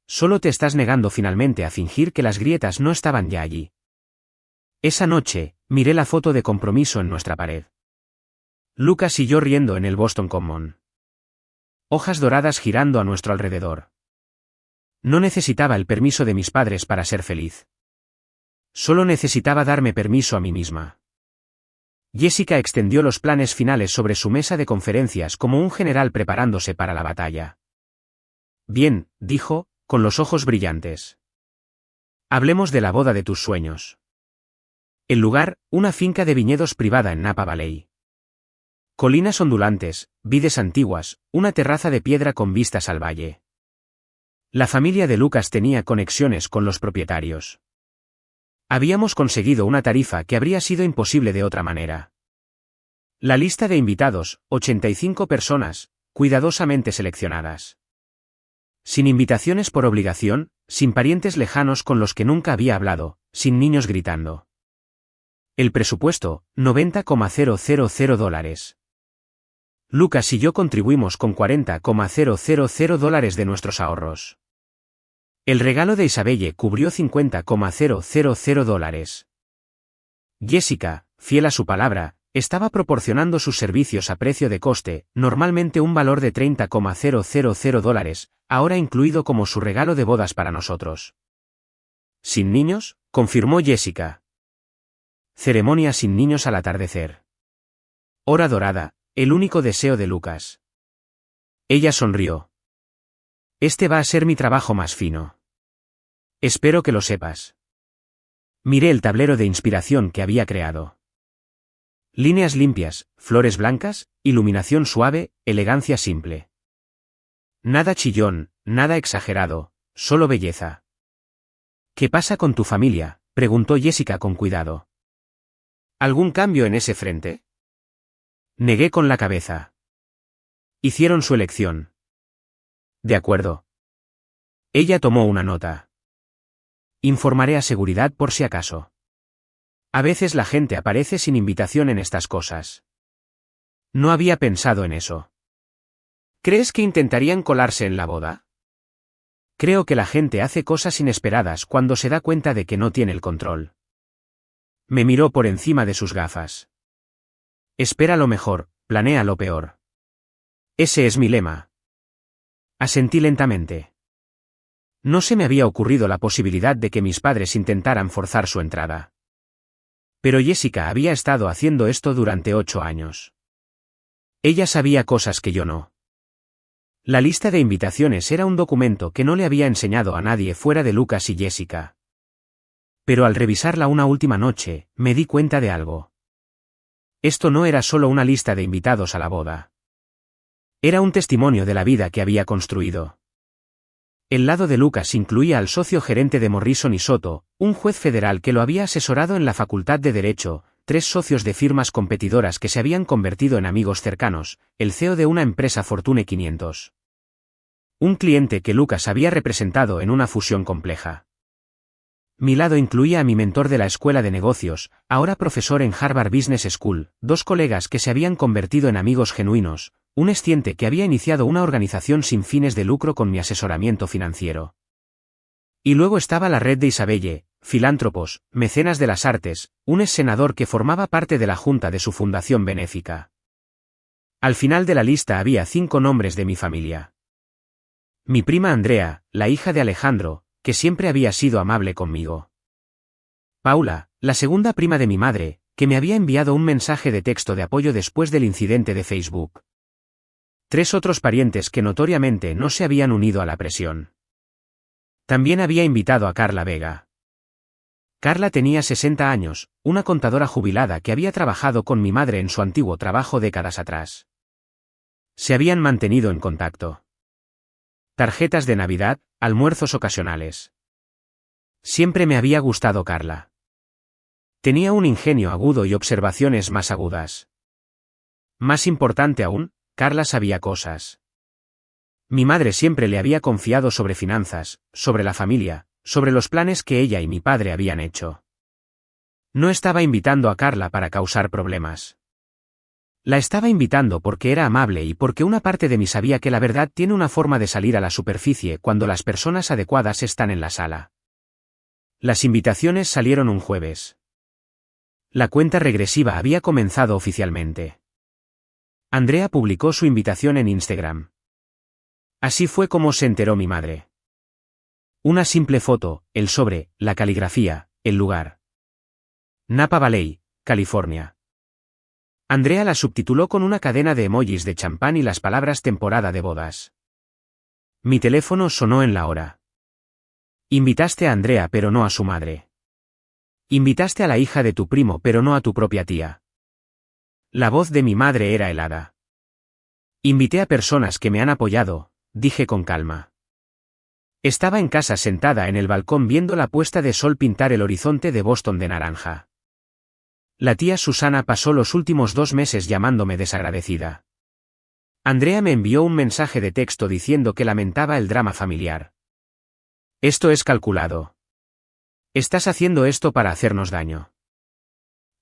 Solo te estás negando finalmente a fingir que las grietas no estaban ya allí. Esa noche, miré la foto de compromiso en nuestra pared. Lucas y yo riendo en el Boston Common. Hojas doradas girando a nuestro alrededor. No necesitaba el permiso de mis padres para ser feliz. Solo necesitaba darme permiso a mí misma. Jessica extendió los planes finales sobre su mesa de conferencias como un general preparándose para la batalla. Bien, dijo, con los ojos brillantes. Hablemos de la boda de tus sueños. El lugar, una finca de viñedos privada en Napa Valley. Colinas ondulantes, vides antiguas, una terraza de piedra con vistas al valle. La familia de Lucas tenía conexiones con los propietarios. Habíamos conseguido una tarifa que habría sido imposible de otra manera. La lista de invitados, 85 personas, cuidadosamente seleccionadas. Sin invitaciones por obligación, sin parientes lejanos con los que nunca había hablado, sin niños gritando. El presupuesto, $90,000. Lucas y yo contribuimos con $40,000 de nuestros ahorros. El regalo de Isabelle cubrió $50,000. Jessica, fiel a su palabra, Estaba proporcionando sus servicios a precio de coste, normalmente un valor de $30,000, ahora incluido como su regalo de bodas para nosotros. ¿Sin niños?, confirmó Jessica. Ceremonia sin niños al atardecer. Hora dorada, el único deseo de Lucas. Ella sonrió. Este va a ser mi trabajo más fino. Espero que lo sepas. Miré el tablero de inspiración que había creado. Líneas limpias, flores blancas, iluminación suave, elegancia simple. Nada chillón, nada exagerado, solo belleza. ¿Qué pasa con tu familia?, preguntó Jessica con cuidado. ¿Algún cambio en ese frente? Negué con la cabeza. Hicieron su elección. De acuerdo. Ella tomó una nota. Informaré a seguridad por si acaso. A veces la gente aparece sin invitación en estas cosas. No había pensado en eso. ¿Crees que intentarían colarse en la boda? Creo que la gente hace cosas inesperadas cuando se da cuenta de que no tiene el control. Me miró por encima de sus gafas. Espera lo mejor, planea lo peor. Ese es mi lema. Asentí lentamente. No se me había ocurrido la posibilidad de que mis padres intentaran forzar su entrada. Pero Jessica había estado haciendo esto durante 8 años. Ella sabía cosas que yo no. La lista de invitaciones era un documento que no le había enseñado a nadie fuera de Lucas y Jessica. Pero al revisarla una última noche, me di cuenta de algo. Esto no era solo una lista de invitados a la boda. Era un testimonio de la vida que había construido. El lado de Lucas incluía al socio gerente de Morrison y Soto, un juez federal que lo había asesorado en la Facultad de Derecho, 3 socios de firmas competidoras que se habían convertido en amigos cercanos, el CEO de una empresa Fortune 500. Un cliente que Lucas había representado en una fusión compleja. Mi lado incluía a mi mentor de la escuela de negocios, ahora profesor en Harvard Business School, 2 colegas que se habían convertido en amigos genuinos, un esciente que había iniciado una organización sin fines de lucro con mi asesoramiento financiero. Y luego estaba la red de Isabelle, filántropos, mecenas de las artes, un ex senador que formaba parte de la junta de su fundación benéfica. Al final de la lista había 5 nombres de mi familia. Mi prima Andrea, la hija de Alejandro, que siempre había sido amable conmigo. Paula, la segunda prima de mi madre, que me había enviado un mensaje de texto de apoyo después del incidente de Facebook. 3 otros parientes que notoriamente no se habían unido a la presión. También había invitado a Carla Vega. Carla tenía 60 años, una contadora jubilada que había trabajado con mi madre en su antiguo trabajo décadas atrás. Se habían mantenido en contacto. Tarjetas de Navidad, almuerzos ocasionales. Siempre me había gustado Carla. Tenía un ingenio agudo y observaciones más agudas. Más importante aún, Carla sabía cosas. Mi madre siempre le había confiado sobre finanzas, sobre la familia, sobre los planes que ella y mi padre habían hecho. No estaba invitando a Carla para causar problemas. La estaba invitando porque era amable y porque una parte de mí sabía que la verdad tiene una forma de salir a la superficie cuando las personas adecuadas están en la sala. Las invitaciones salieron un jueves. La cuenta regresiva había comenzado oficialmente. Andrea publicó su invitación en Instagram. Así fue como se enteró mi madre. Una simple foto, el sobre, la caligrafía, el lugar. Napa Valley, California. Andrea la subtituló con una cadena de emojis de champán y las palabras temporada de bodas. Mi teléfono sonó en la hora. Invitaste a Andrea pero no a su madre. Invitaste a la hija de tu primo pero no a tu propia tía. La voz de mi madre era helada. Invité a personas que me han apoyado, dije con calma. Estaba en casa sentada en el balcón viendo la puesta de sol pintar el horizonte de Boston de naranja. La tía Susana pasó los últimos 2 meses llamándome desagradecida. Andrea me envió un mensaje de texto diciendo que lamentaba el drama familiar. Esto es calculado. Estás haciendo esto para hacernos daño.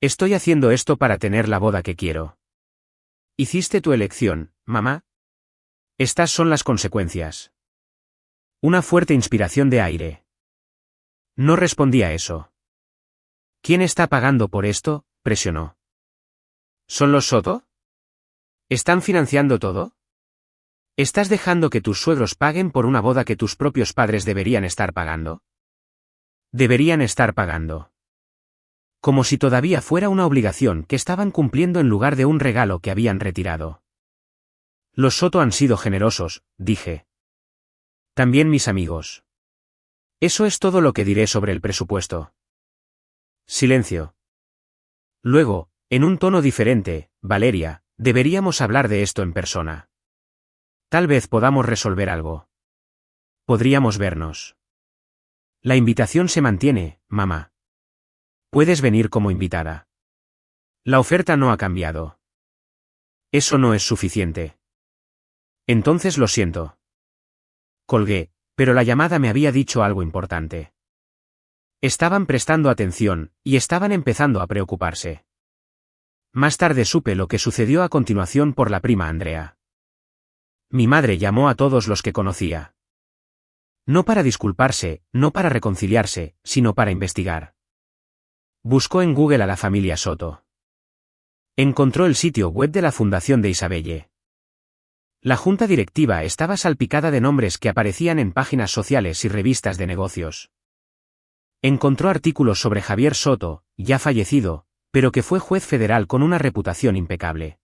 Estoy haciendo esto para tener la boda que quiero. Hiciste tu elección, mamá. Estas son las consecuencias. Una fuerte inspiración de aire. No respondí a eso. ¿Quién está pagando por esto?, presionó. ¿Son los Soto? ¿Están financiando todo? ¿Estás dejando que tus suegros paguen por una boda que tus propios padres deberían estar pagando? Deberían estar pagando. Como si todavía fuera una obligación que estaban cumpliendo en lugar de un regalo que habían retirado. Los Soto han sido generosos, dije. También mis amigos. Eso es todo lo que diré sobre el presupuesto. Silencio. Luego, en un tono diferente, Valeria, deberíamos hablar de esto en persona. Tal vez podamos resolver algo. Podríamos vernos. La invitación se mantiene, mamá. Puedes venir como invitada. La oferta no ha cambiado. Eso no es suficiente. Entonces lo siento. Colgué, pero la llamada me había dicho algo importante. Estaban prestando atención, y estaban empezando a preocuparse. Más tarde supe lo que sucedió a continuación por la prima Andrea. Mi madre llamó a todos los que conocía. No para disculparse, no para reconciliarse, sino para investigar. Buscó en Google a la familia Soto. Encontró el sitio web de la Fundación de Isabelle. La junta directiva estaba salpicada de nombres que aparecían en páginas sociales y revistas de negocios. Encontró artículos sobre Javier Soto, ya fallecido, pero que fue juez federal con una reputación impecable.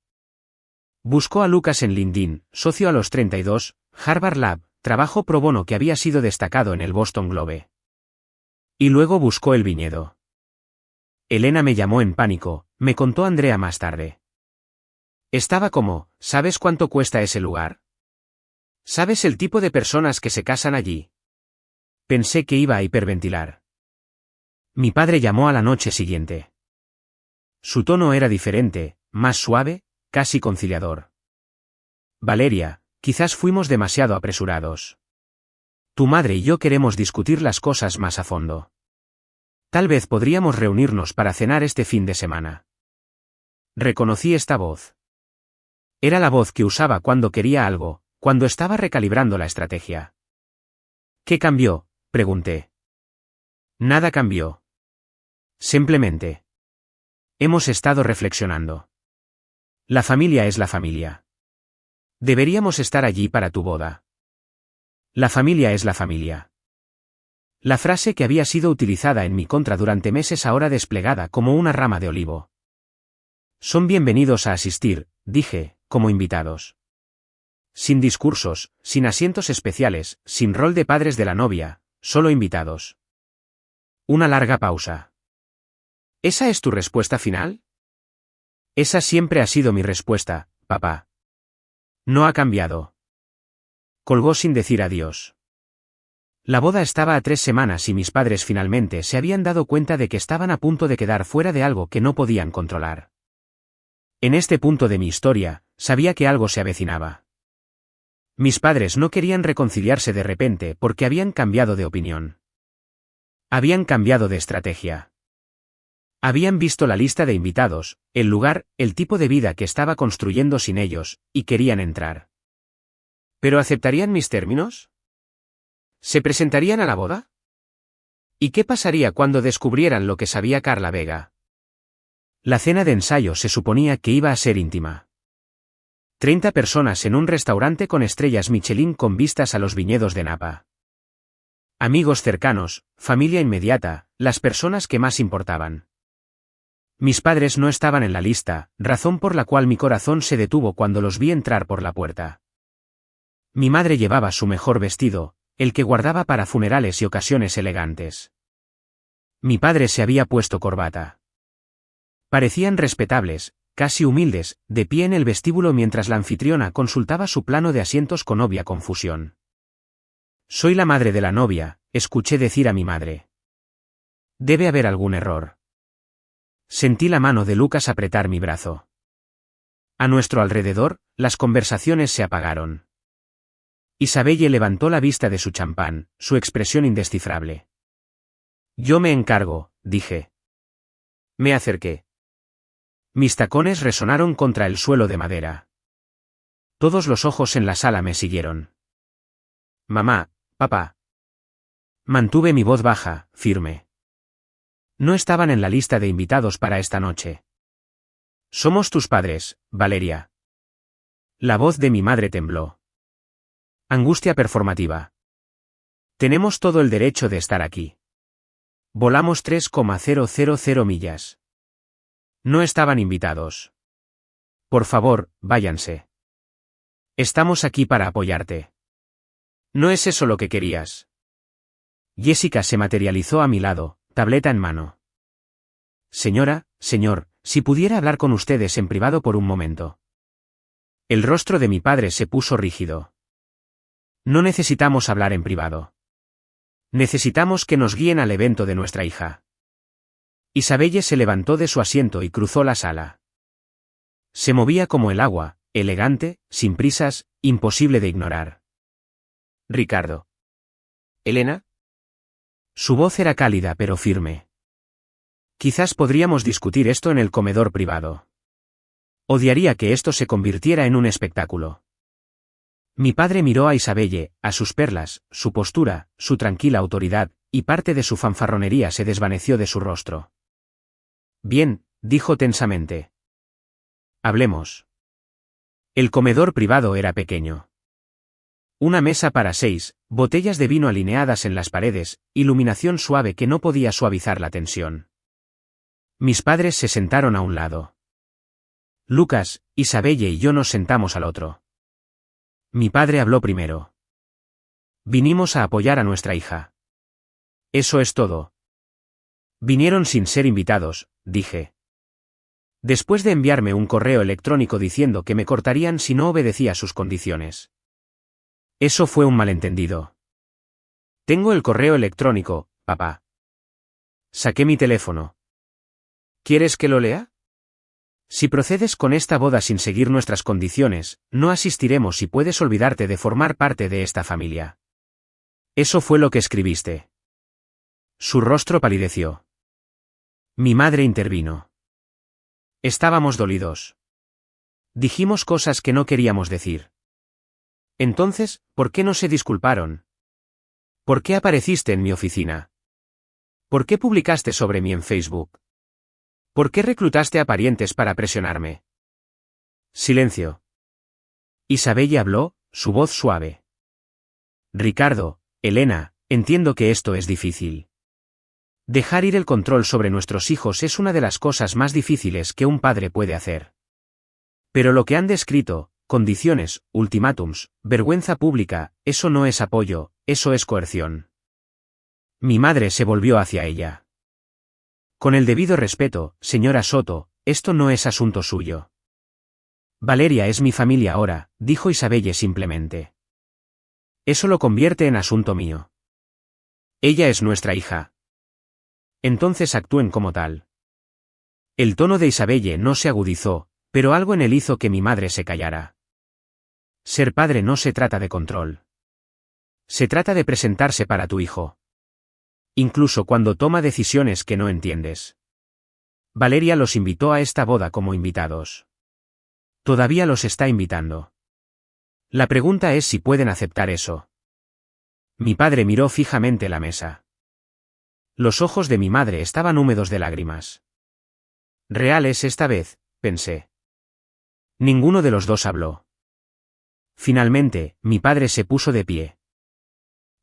Buscó a Lucas en LinkedIn, socio a los 32, Harvard Lab, trabajo pro bono que había sido destacado en el Boston Globe. Y luego buscó el viñedo. Elena me llamó en pánico, me contó Andrea más tarde. Estaba como, ¿sabes cuánto cuesta ese lugar? ¿Sabes el tipo de personas que se casan allí? Pensé que iba a hiperventilar. Mi padre llamó a la noche siguiente. Su tono era diferente, más suave, casi conciliador. Valeria, quizás fuimos demasiado apresurados. Tu madre y yo queremos discutir las cosas más a fondo. Tal vez podríamos reunirnos para cenar este fin de semana. Reconocí esta voz. Era la voz que usaba cuando quería algo, cuando estaba recalibrando la estrategia. ¿Qué cambió?, pregunté. Nada cambió. Simplemente. Hemos estado reflexionando. La familia es la familia. Deberíamos estar allí para tu boda. La familia es la familia. La frase que había sido utilizada en mi contra durante meses ahora desplegada como una rama de olivo. Son bienvenidos a asistir, dije, como invitados. Sin discursos, sin asientos especiales, sin rol de padres de la novia, solo invitados. Una larga pausa. ¿Esa es tu respuesta final? Esa siempre ha sido mi respuesta, papá. No ha cambiado. Colgó sin decir adiós. La boda estaba a 3 semanas y mis padres finalmente se habían dado cuenta de que estaban a punto de quedar fuera de algo que no podían controlar. En este punto de mi historia, sabía que algo se avecinaba. Mis padres no querían reconciliarse de repente porque habían cambiado de opinión. Habían cambiado de estrategia. Habían visto la lista de invitados, el lugar, el tipo de vida que estaba construyendo sin ellos, y querían entrar. ¿Pero aceptarían mis términos? ¿Se presentarían a la boda? ¿Y qué pasaría cuando descubrieran lo que sabía Carla Vega? La cena de ensayo se suponía que iba a ser íntima. 30 personas en un restaurante con estrellas Michelin con vistas a los viñedos de Napa. Amigos cercanos, familia inmediata, las personas que más importaban. Mis padres no estaban en la lista, razón por la cual mi corazón se detuvo cuando los vi entrar por la puerta. Mi madre llevaba su mejor vestido, el que guardaba para funerales y ocasiones elegantes. Mi padre se había puesto corbata. Parecían respetables, casi humildes, de pie en el vestíbulo mientras la anfitriona consultaba su plano de asientos con obvia confusión. Soy la madre de la novia, escuché decir a mi madre. Debe haber algún error. Sentí la mano de Lucas apretar mi brazo. A nuestro alrededor, las conversaciones se apagaron. Isabelle levantó la vista de su champán, su expresión indescifrable. Yo me encargo, dije. Me acerqué. Mis tacones resonaron contra el suelo de madera. Todos los ojos en la sala me siguieron. Mamá, papá. Mantuve mi voz baja, firme. No estaban en la lista de invitados para esta noche. Somos tus padres, Valeria. La voz de mi madre tembló. Angustia performativa. Tenemos todo el derecho de estar aquí. Volamos 3,000 millas. No estaban invitados. Por favor, váyanse. Estamos aquí para apoyarte. ¿No es eso lo que querías? Jessica se materializó a mi lado, tableta en mano. Señora, señor, si pudiera hablar con ustedes en privado por un momento. El rostro de mi padre se puso rígido. No necesitamos hablar en privado. Necesitamos que nos guíen al evento de nuestra hija. Isabelle se levantó de su asiento y cruzó la sala. Se movía como el agua, elegante, sin prisas, imposible de ignorar. Ricardo. ¿Elena? Su voz era cálida pero firme. Quizás podríamos discutir esto en el comedor privado. Odiaría que esto se convirtiera en un espectáculo. Mi padre miró a Isabelle, a sus perlas, su postura, su tranquila autoridad, y parte de su fanfarronería se desvaneció de su rostro. Bien, dijo tensamente. Hablemos. El comedor privado era pequeño. Una mesa para 6, botellas de vino alineadas en las paredes, iluminación suave que no podía suavizar la tensión. Mis padres se sentaron a un lado. Lucas, Isabelle y yo nos sentamos al otro. Mi padre habló primero. Vinimos a apoyar a nuestra hija. Eso es todo. Vinieron sin ser invitados, dije. Después de enviarme un correo electrónico diciendo que me cortarían si no obedecía sus condiciones. Eso fue un malentendido. Tengo el correo electrónico, papá. Saqué mi teléfono. ¿Quieres que lo lea? Si procedes con esta boda sin seguir nuestras condiciones, no asistiremos y puedes olvidarte de formar parte de esta familia. Eso fue lo que escribiste. Su rostro palideció. Mi madre intervino. Estábamos dolidos. Dijimos cosas que no queríamos decir. Entonces, ¿por qué no se disculparon? ¿Por qué apareciste en mi oficina? ¿Por qué publicaste sobre mí en Facebook? ¿Por qué reclutaste a parientes para presionarme? Silencio. Isabelle habló, su voz suave. Ricardo, Elena, entiendo que esto es difícil. Dejar ir el control sobre nuestros hijos es una de las cosas más difíciles que un padre puede hacer. Pero lo que han descrito, condiciones, ultimátums, vergüenza pública, eso no es apoyo, eso es coerción. Mi madre se volvió hacia ella. Con el debido respeto, señora Soto, esto no es asunto suyo. Valeria es mi familia ahora, dijo Isabelle simplemente. Eso lo convierte en asunto mío. Ella es nuestra hija. Entonces actúen como tal. El tono de Isabelle no se agudizó, pero algo en él hizo que mi madre se callara. Ser padre no se trata de control. Se trata de presentarse para tu hijo. Incluso cuando toma decisiones que no entiendes. Valeria los invitó a esta boda como invitados. Todavía los está invitando. La pregunta es si pueden aceptar eso. Mi padre miró fijamente la mesa. Los ojos de mi madre estaban húmedos de lágrimas. Reales esta vez, pensé. Ninguno de los dos habló. Finalmente, mi padre se puso de pie.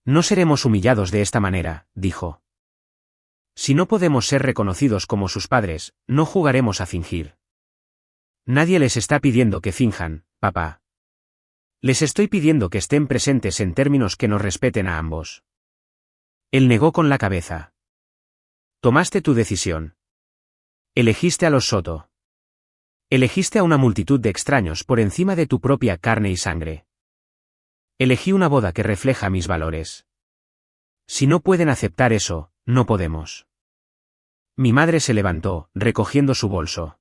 No seremos humillados de esta manera, dijo. Si no podemos ser reconocidos como sus padres, no jugaremos a fingir. Nadie les está pidiendo que finjan, papá. Les estoy pidiendo que estén presentes en términos que nos respeten a ambos. Él negó con la cabeza. Tomaste tu decisión. Elegiste a los Soto. Elegiste a una multitud de extraños por encima de tu propia carne y sangre. Elegí una boda que refleja mis valores. Si no pueden aceptar eso, no podemos. Mi madre se levantó, recogiendo su bolso.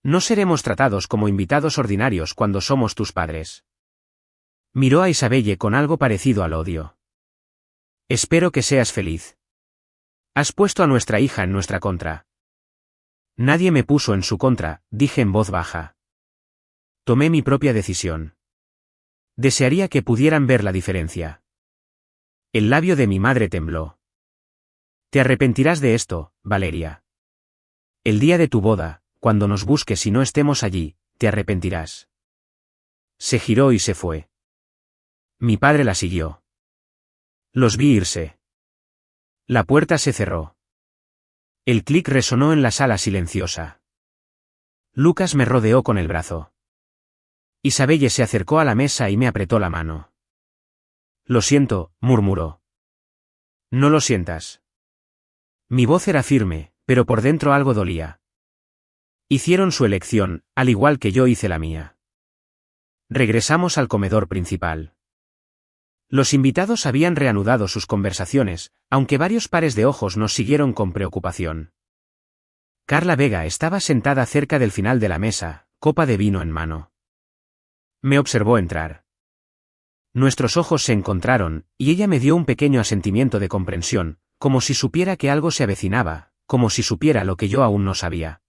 No seremos tratados como invitados ordinarios cuando somos tus padres. Miró a Isabelle con algo parecido al odio. Espero que seas feliz. Has puesto a nuestra hija en nuestra contra. Nadie me puso en su contra, dije en voz baja. Tomé mi propia decisión. Desearía que pudieran ver la diferencia. El labio de mi madre tembló. Te arrepentirás de esto, Valeria. El día de tu boda, cuando nos busques y no estemos allí, te arrepentirás. Se giró y se fue. Mi padre la siguió. Los vi irse. La puerta se cerró. El clic resonó en la sala silenciosa. Lucas me rodeó con el brazo. Isabelle se acercó a la mesa y me apretó la mano. Lo siento, murmuró. No lo sientas. Mi voz era firme, pero por dentro algo dolía. Hicieron su elección, al igual que yo hice la mía. Regresamos al comedor principal. Los invitados habían reanudado sus conversaciones, aunque varios pares de ojos nos siguieron con preocupación. Carla Vega estaba sentada cerca del final de la mesa, copa de vino en mano. Me observó entrar. Nuestros ojos se encontraron, y ella me dio un pequeño asentimiento de comprensión, como si supiera que algo se avecinaba, como si supiera lo que yo aún no sabía.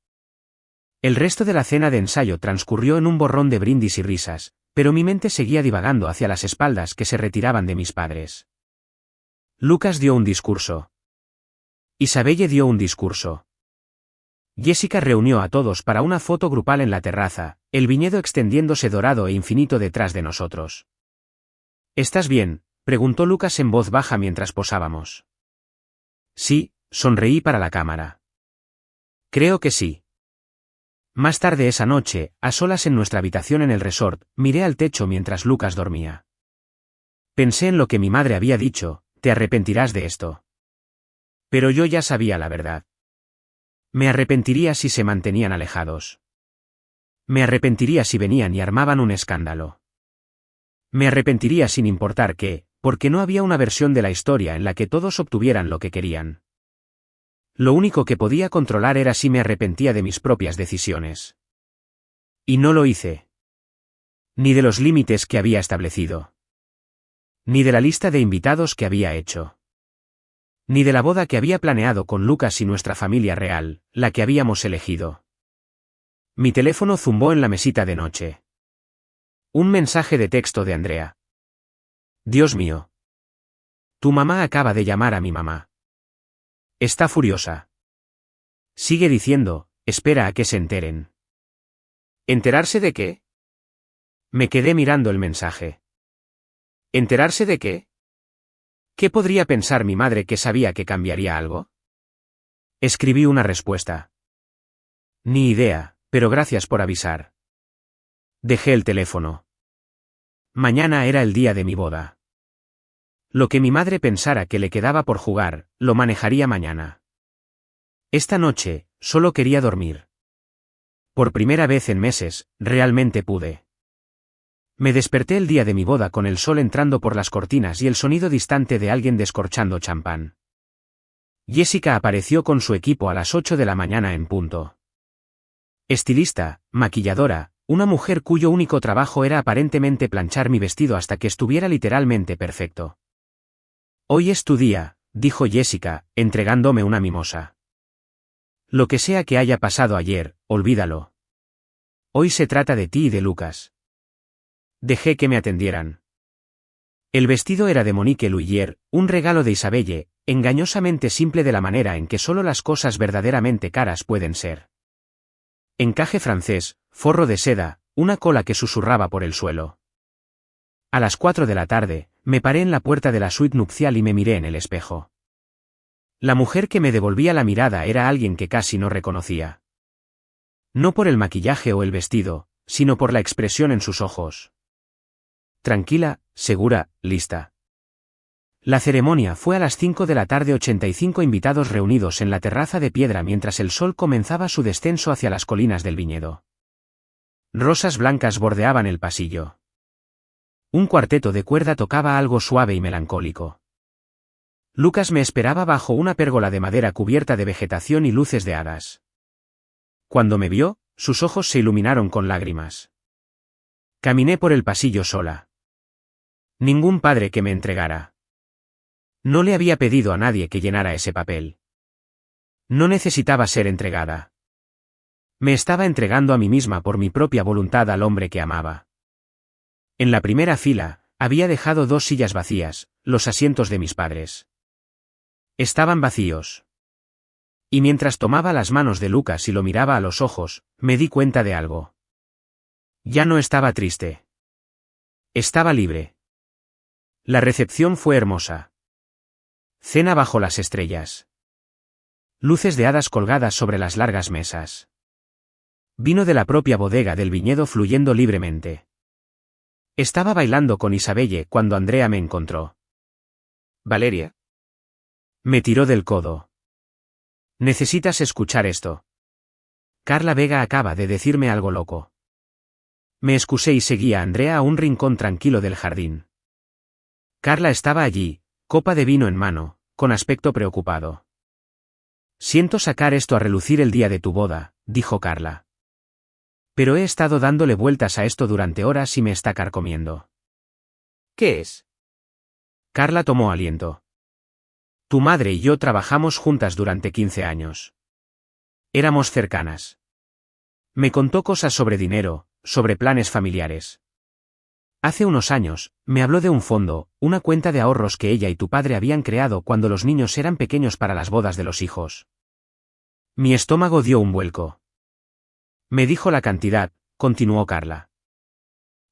El resto de la cena de ensayo transcurrió en un borrón de brindis y risas, pero mi mente seguía divagando hacia las espaldas que se retiraban de mis padres. Lucas dio un discurso. Isabelle dio un discurso. Jessica reunió a todos para una foto grupal en la terraza, el viñedo extendiéndose dorado e infinito detrás de nosotros. ¿Estás bien?, preguntó Lucas en voz baja mientras posábamos. Sí, sonreí para la cámara. Creo que sí. Más tarde esa noche, a solas en nuestra habitación en el resort, miré al techo mientras Lucas dormía. Pensé en lo que mi madre había dicho, te arrepentirás de esto. Pero yo ya sabía la verdad. Me arrepentiría si se mantenían alejados. Me arrepentiría si venían y armaban un escándalo. Me arrepentiría sin importar qué, porque no había una versión de la historia en la que todos obtuvieran lo que querían. Lo único que podía controlar era si me arrepentía de mis propias decisiones. Y no lo hice. Ni de los límites que había establecido. Ni de la lista de invitados que había hecho. Ni de la boda que había planeado con Lucas y nuestra familia real, la que habíamos elegido. Mi teléfono zumbó en la mesita de noche. Un mensaje de texto de Andrea. Dios mío. Tu mamá acaba de llamar a mi mamá. Está furiosa. Sigue diciendo, espera a que se enteren. ¿Enterarse de qué? Me quedé mirando el mensaje. ¿Enterarse de qué? ¿Qué podría pensar mi madre que sabía que cambiaría algo? Escribí una respuesta. Ni idea, pero gracias por avisar. Dejé el teléfono. Mañana era el día de mi boda. Lo que mi madre pensara que le quedaba por jugar, lo manejaría mañana. Esta noche, solo quería dormir. Por primera vez en meses, realmente pude. Me desperté el día de mi boda con el sol entrando por las cortinas y el sonido distante de alguien descorchando champán. Jessica apareció con su equipo a las 8 de la mañana en punto. Estilista, maquilladora, una mujer cuyo único trabajo era aparentemente planchar mi vestido hasta que estuviera literalmente perfecto. Hoy es tu día, dijo Jessica, entregándome una mimosa. Lo que sea que haya pasado ayer, olvídalo. Hoy se trata de ti y de Lucas. Dejé que me atendieran. El vestido era de Monique Louier, un regalo de Isabelle, engañosamente simple de la manera en que solo las cosas verdaderamente caras pueden ser. Encaje francés, forro de seda, una cola que susurraba por el suelo. A las 4 de la tarde, me paré en la puerta de la suite nupcial y me miré en el espejo. La mujer que me devolvía la mirada era alguien que casi no reconocía. No por el maquillaje o el vestido, sino por la expresión en sus ojos. Tranquila, segura, lista. La ceremonia fue a las 5 de la tarde, 85 invitados reunidos en la terraza de piedra mientras el sol comenzaba su descenso hacia las colinas del viñedo. Rosas blancas bordeaban el pasillo. Un cuarteto de cuerda tocaba algo suave y melancólico. Lucas me esperaba bajo una pérgola de madera cubierta de vegetación y luces de hadas. Cuando me vio, sus ojos se iluminaron con lágrimas. Caminé por el pasillo sola. Ningún padre que me entregara. No le había pedido a nadie que llenara ese papel. No necesitaba ser entregada. Me estaba entregando a mí misma por mi propia voluntad al hombre que amaba. En la primera fila, había dejado 2 sillas vacías, los asientos de mis padres. Estaban vacíos. Y mientras tomaba las manos de Lucas y lo miraba a los ojos, me di cuenta de algo. Ya no estaba triste. Estaba libre. La recepción fue hermosa. Cena bajo las estrellas. Luces de hadas colgadas sobre las largas mesas. Vino de la propia bodega del viñedo fluyendo libremente. Estaba bailando con Isabelle cuando Andrea me encontró. Valeria. Me tiró del codo. Necesitas escuchar esto. Carla Vega acaba de decirme algo loco. Me excusé y seguí a Andrea a un rincón tranquilo del jardín. Carla estaba allí, copa de vino en mano, con aspecto preocupado. Siento sacar esto a relucir el día de tu boda, dijo Carla. Pero he estado dándole vueltas a esto durante horas y me está carcomiendo. ¿Qué es? Carla tomó aliento. Tu madre y yo trabajamos juntas durante 15 años. Éramos cercanas. Me contó cosas sobre dinero, sobre planes familiares. Hace unos años, me habló de un fondo, una cuenta de ahorros que ella y tu padre habían creado cuando los niños eran pequeños para las bodas de los hijos. Mi estómago dio un vuelco. Me dijo la cantidad, continuó Carla.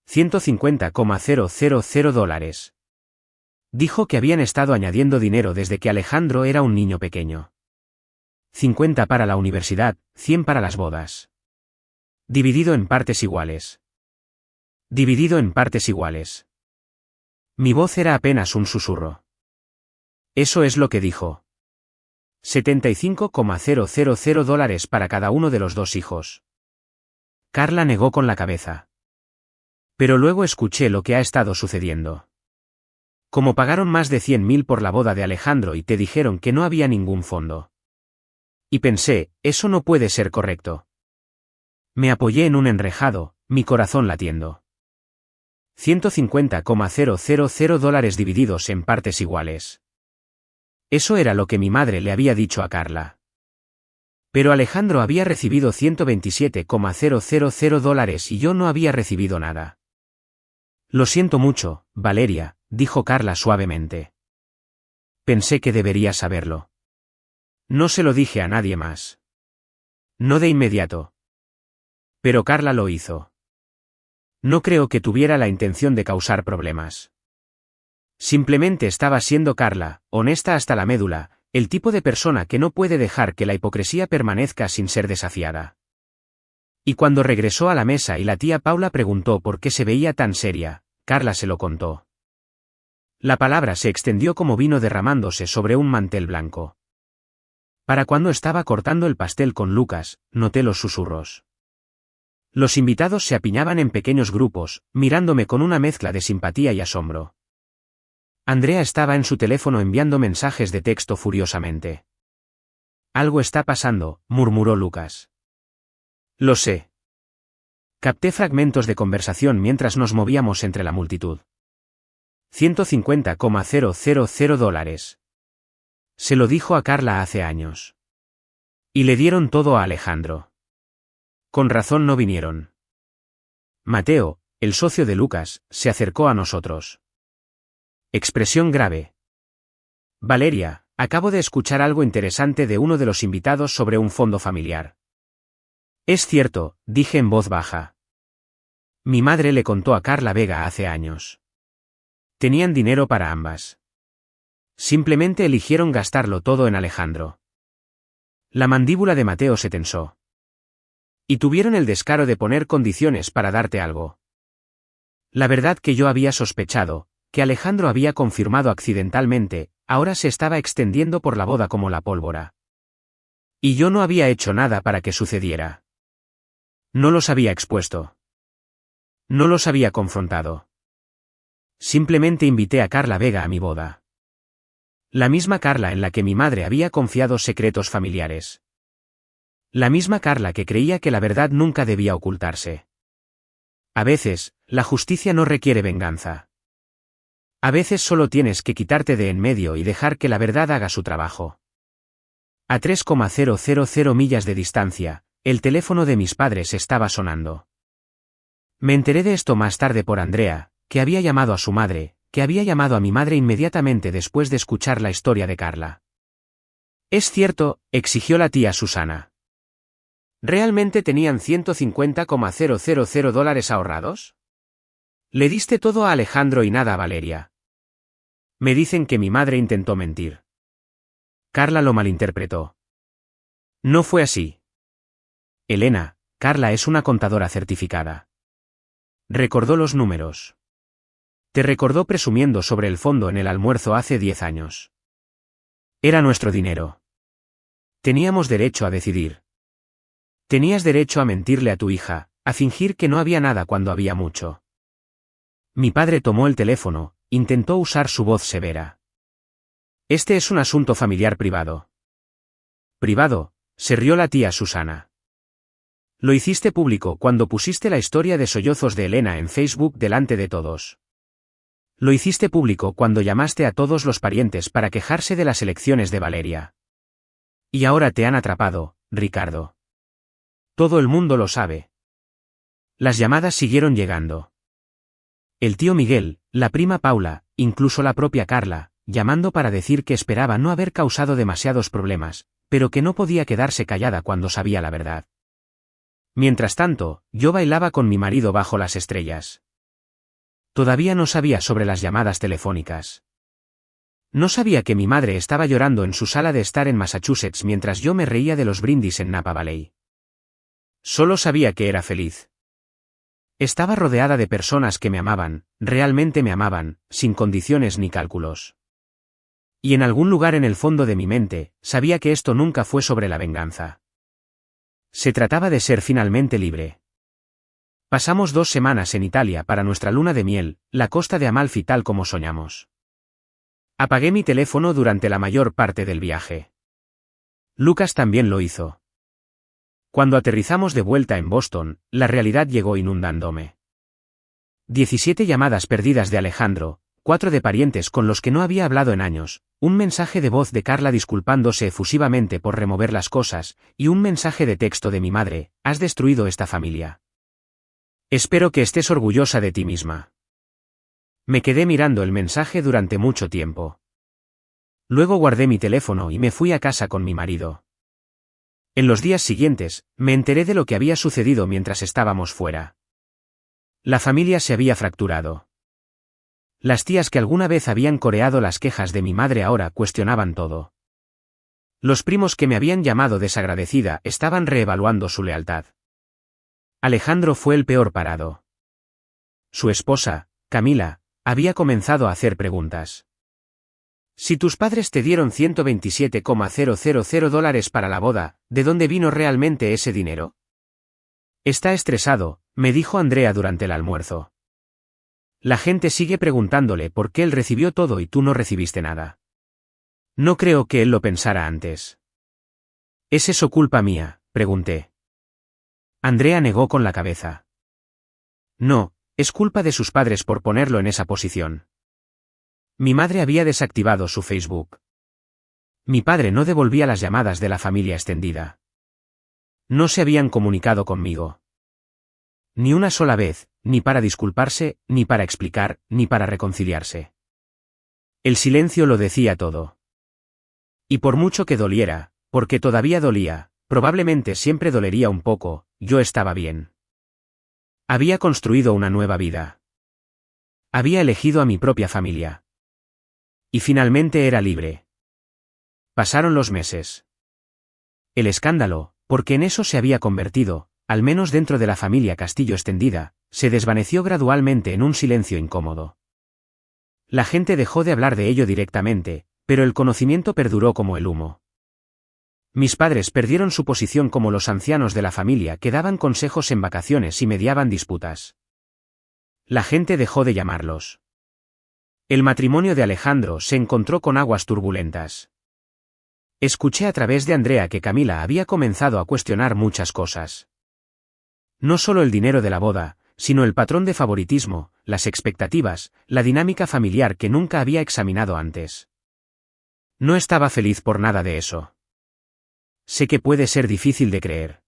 $150,000. Dijo que habían estado añadiendo dinero desde que Alejandro era un niño pequeño. 50 para la universidad, 100 para las bodas. Dividido en partes iguales. Dividido en partes iguales. Mi voz era apenas un susurro. Eso es lo que dijo. $75,000 para cada uno de los dos hijos. Carla negó con la cabeza. Pero luego escuché lo que ha estado sucediendo. Como pagaron más de 100.000 por la boda de Alejandro y te dijeron que no había ningún fondo. Y pensé, eso no puede ser correcto. Me apoyé en un enrejado, mi corazón latiendo. $150,000 divididos en partes iguales. Eso era lo que mi madre le había dicho a Carla. Pero Alejandro había recibido $127,000 y yo no había recibido nada. Lo siento mucho, Valeria, dijo Carla suavemente. Pensé que debería saberlo. No se lo dije a nadie más. No de inmediato. Pero Carla lo hizo. No creo que tuviera la intención de causar problemas. Simplemente estaba siendo Carla, honesta hasta la médula, el tipo de persona que no puede dejar que la hipocresía permanezca sin ser desafiada. Y cuando regresó a la mesa y la tía Paula preguntó por qué se veía tan seria, Carla se lo contó. La palabra se extendió como vino derramándose sobre un mantel blanco. Para cuando estaba cortando el pastel con Lucas, noté los susurros. Los invitados se apiñaban en pequeños grupos, mirándome con una mezcla de simpatía y asombro. Andrea estaba en su teléfono enviando mensajes de texto furiosamente. Algo está pasando, murmuró Lucas. Lo sé. Capté fragmentos de conversación mientras nos movíamos entre la multitud. $150,000. Se lo dijo a Carla hace años. Y le dieron todo a Alejandro. Con razón no vinieron. Mateo, el socio de Lucas, se acercó a nosotros. Expresión grave. Valeria, acabo de escuchar algo interesante de uno de los invitados sobre un fondo familiar. Es cierto, dije en voz baja. Mi madre le contó a Carla Vega hace años. Tenían dinero para ambas. Simplemente eligieron gastarlo todo en Alejandro. La mandíbula de Mateo se tensó. Y tuvieron el descaro de poner condiciones para darte algo. La verdad que yo había sospechado, que Alejandro había confirmado accidentalmente, ahora se estaba extendiendo por la boda como la pólvora. Y yo no había hecho nada para que sucediera. No los había expuesto. No los había confrontado. Simplemente invité a Carla Vega a mi boda. La misma Carla en la que mi madre había confiado secretos familiares. La misma Carla que creía que la verdad nunca debía ocultarse. A veces, la justicia no requiere venganza. A veces solo tienes que quitarte de en medio y dejar que la verdad haga su trabajo. A 3,000 millas de distancia, el teléfono de mis padres estaba sonando. Me enteré de esto más tarde por Andrea, que había llamado a su madre, que había llamado a mi madre inmediatamente después de escuchar la historia de Carla. Es cierto, exigió la tía Susana. ¿Realmente tenían 150,000 dólares ahorrados? ¿Le diste todo a Alejandro y nada a Valeria? Me dicen que mi madre intentó mentir. Carla lo malinterpretó. No fue así. Elena, Carla es una contadora certificada. Recordó los números. Te recordó presumiendo sobre el fondo en el almuerzo hace 10 años. Era nuestro dinero. Teníamos derecho a decidir. Tenías derecho a mentirle a tu hija, a fingir que no había nada cuando había mucho. Mi padre tomó el teléfono, intentó usar su voz severa. Este es un asunto familiar privado. ¿Privado?, se rió la tía Susana. Lo hiciste público cuando pusiste la historia de sollozos de Elena en Facebook delante de todos. Lo hiciste público cuando llamaste a todos los parientes para quejarse de las elecciones de Valeria. Y ahora te han atrapado, Ricardo. Todo el mundo lo sabe. Las llamadas siguieron llegando. El tío Miguel, la prima Paula, incluso la propia Carla, llamando para decir que esperaba no haber causado demasiados problemas, pero que no podía quedarse callada cuando sabía la verdad. Mientras tanto, yo bailaba con mi marido bajo las estrellas. Todavía no sabía sobre las llamadas telefónicas. No sabía que mi madre estaba llorando en su sala de estar en Massachusetts mientras yo me reía de los brindis en Napa Valley. Solo sabía que era feliz. Estaba rodeada de personas que me amaban, realmente me amaban, sin condiciones ni cálculos. Y en algún lugar en el fondo de mi mente, sabía que esto nunca fue sobre la venganza. Se trataba de ser finalmente libre. Pasamos 2 semanas en Italia para nuestra luna de miel, la costa de Amalfi tal como soñamos. Apagué mi teléfono durante la mayor parte del viaje. Lucas también lo hizo. Cuando aterrizamos de vuelta en Boston, la realidad llegó inundándome. 17 llamadas perdidas de Alejandro, 4 de parientes con los que no había hablado en años, un mensaje de voz de Carla disculpándose efusivamente por remover las cosas, y un mensaje de texto de mi madre: has destruido esta familia. Espero que estés orgullosa de ti misma. Me quedé mirando el mensaje durante mucho tiempo. Luego guardé mi teléfono y me fui a casa con mi marido. En los días siguientes, me enteré de lo que había sucedido mientras estábamos fuera. La familia se había fracturado. Las tías que alguna vez habían coreado las quejas de mi madre ahora cuestionaban todo. Los primos que me habían llamado desagradecida estaban reevaluando su lealtad. Alejandro fue el peor parado. Su esposa, Camila, había comenzado a hacer preguntas. Si tus padres te dieron 127,000 dólares para la boda, ¿de dónde vino realmente ese dinero? Está estresado, me dijo Andrea durante el almuerzo. La gente sigue preguntándole por qué él recibió todo y tú no recibiste nada. No creo que él lo pensara antes. ¿Es eso culpa mía?, pregunté. Andrea negó con la cabeza. No, es culpa de sus padres por ponerlo en esa posición. Mi madre había desactivado su Facebook. Mi padre no devolvía las llamadas de la familia extendida. No se habían comunicado conmigo. Ni una sola vez, ni para disculparse, ni para explicar, ni para reconciliarse. El silencio lo decía todo. Y por mucho que doliera, porque todavía dolía, probablemente siempre dolería un poco, yo estaba bien. Había construido una nueva vida. Había elegido a mi propia familia. Y finalmente era libre. Pasaron los meses. El escándalo, porque en eso se había convertido, al menos dentro de la familia Castillo extendida, se desvaneció gradualmente en un silencio incómodo. La gente dejó de hablar de ello directamente, pero el conocimiento perduró como el humo. Mis padres perdieron su posición como los ancianos de la familia que daban consejos en vacaciones y mediaban disputas. La gente dejó de llamarlos. El matrimonio de Alejandro se encontró con aguas turbulentas. Escuché a través de Andrea que Camila había comenzado a cuestionar muchas cosas. No solo el dinero de la boda, sino el patrón de favoritismo, las expectativas, la dinámica familiar que nunca había examinado antes. No estaba feliz por nada de eso. Sé que puede ser difícil de creer.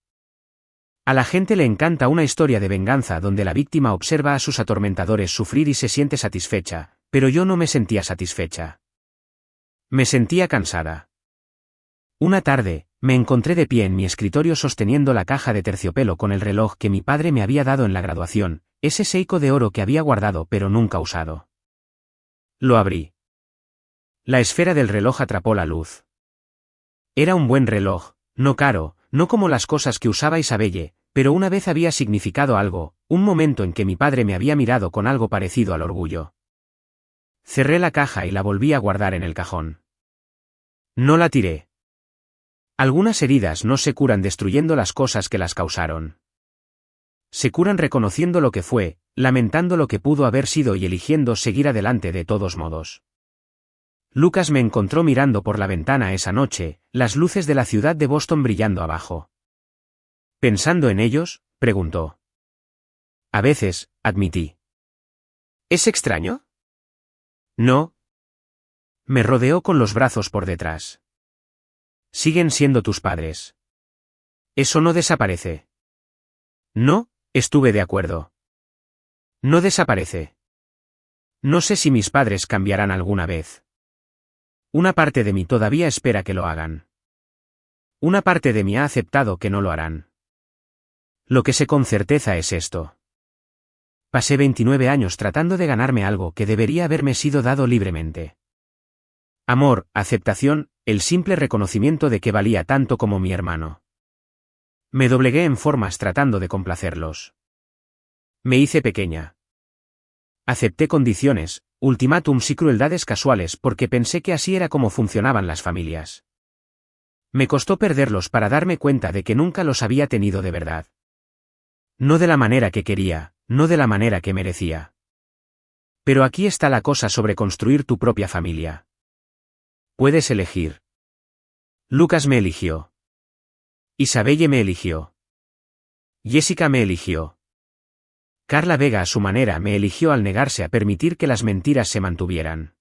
A la gente le encanta una historia de venganza donde la víctima observa a sus atormentadores sufrir y se siente satisfecha, pero yo no me sentía satisfecha. Me sentía cansada. Una tarde, me encontré de pie en mi escritorio sosteniendo la caja de terciopelo con el reloj que mi padre me había dado en la graduación, ese Seiko de oro que había guardado pero nunca usado. Lo abrí. La esfera del reloj atrapó la luz. Era un buen reloj, no caro, no como las cosas que usaba Isabelle, pero una vez había significado algo, un momento en que mi padre me había mirado con algo parecido al orgullo. Cerré la caja y la volví a guardar en el cajón. No la tiré. Algunas heridas no se curan destruyendo las cosas que las causaron. Se curan reconociendo lo que fue, lamentando lo que pudo haber sido y eligiendo seguir adelante de todos modos. Lucas me encontró mirando por la ventana esa noche, las luces de la ciudad de Boston brillando abajo. ¿Pensando en ellos?, preguntó. A veces, admití. ¿Es extraño? No. Me rodeó con los brazos por detrás. Siguen siendo tus padres. Eso no desaparece. No, estuve de acuerdo. No desaparece. No sé si mis padres cambiarán alguna vez. Una parte de mí todavía espera que lo hagan. Una parte de mí ha aceptado que no lo harán. Lo que sé con certeza es esto. Pasé 29 años tratando de ganarme algo que debería haberme sido dado libremente. Amor, aceptación, el simple reconocimiento de que valía tanto como mi hermano. Me doblegué en formas tratando de complacerlos. Me hice pequeña. Acepté condiciones, ultimátums y crueldades casuales porque pensé que así era como funcionaban las familias. Me costó perderlos para darme cuenta de que nunca los había tenido de verdad. No de la manera que quería, no de la manera que merecía. Pero aquí está la cosa sobre construir tu propia familia. Puedes elegir. Lucas me eligió. Isabelle me eligió. Jessica me eligió. Carla Vega a su manera me eligió al negarse a permitir que las mentiras se mantuvieran.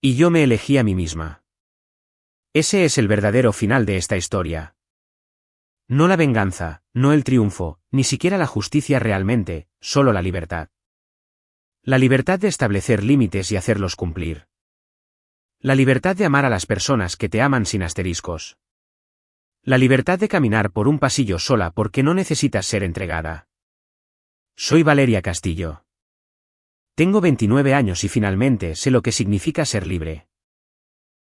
Y yo me elegí a mí misma. Ese es el verdadero final de esta historia. No la venganza, no el triunfo, ni siquiera la justicia realmente, solo la libertad. La libertad de establecer límites y hacerlos cumplir. La libertad de amar a las personas que te aman sin asteriscos. La libertad de caminar por un pasillo sola porque no necesitas ser entregada. Soy Valeria Castillo. Tengo 29 años y finalmente sé lo que significa ser libre.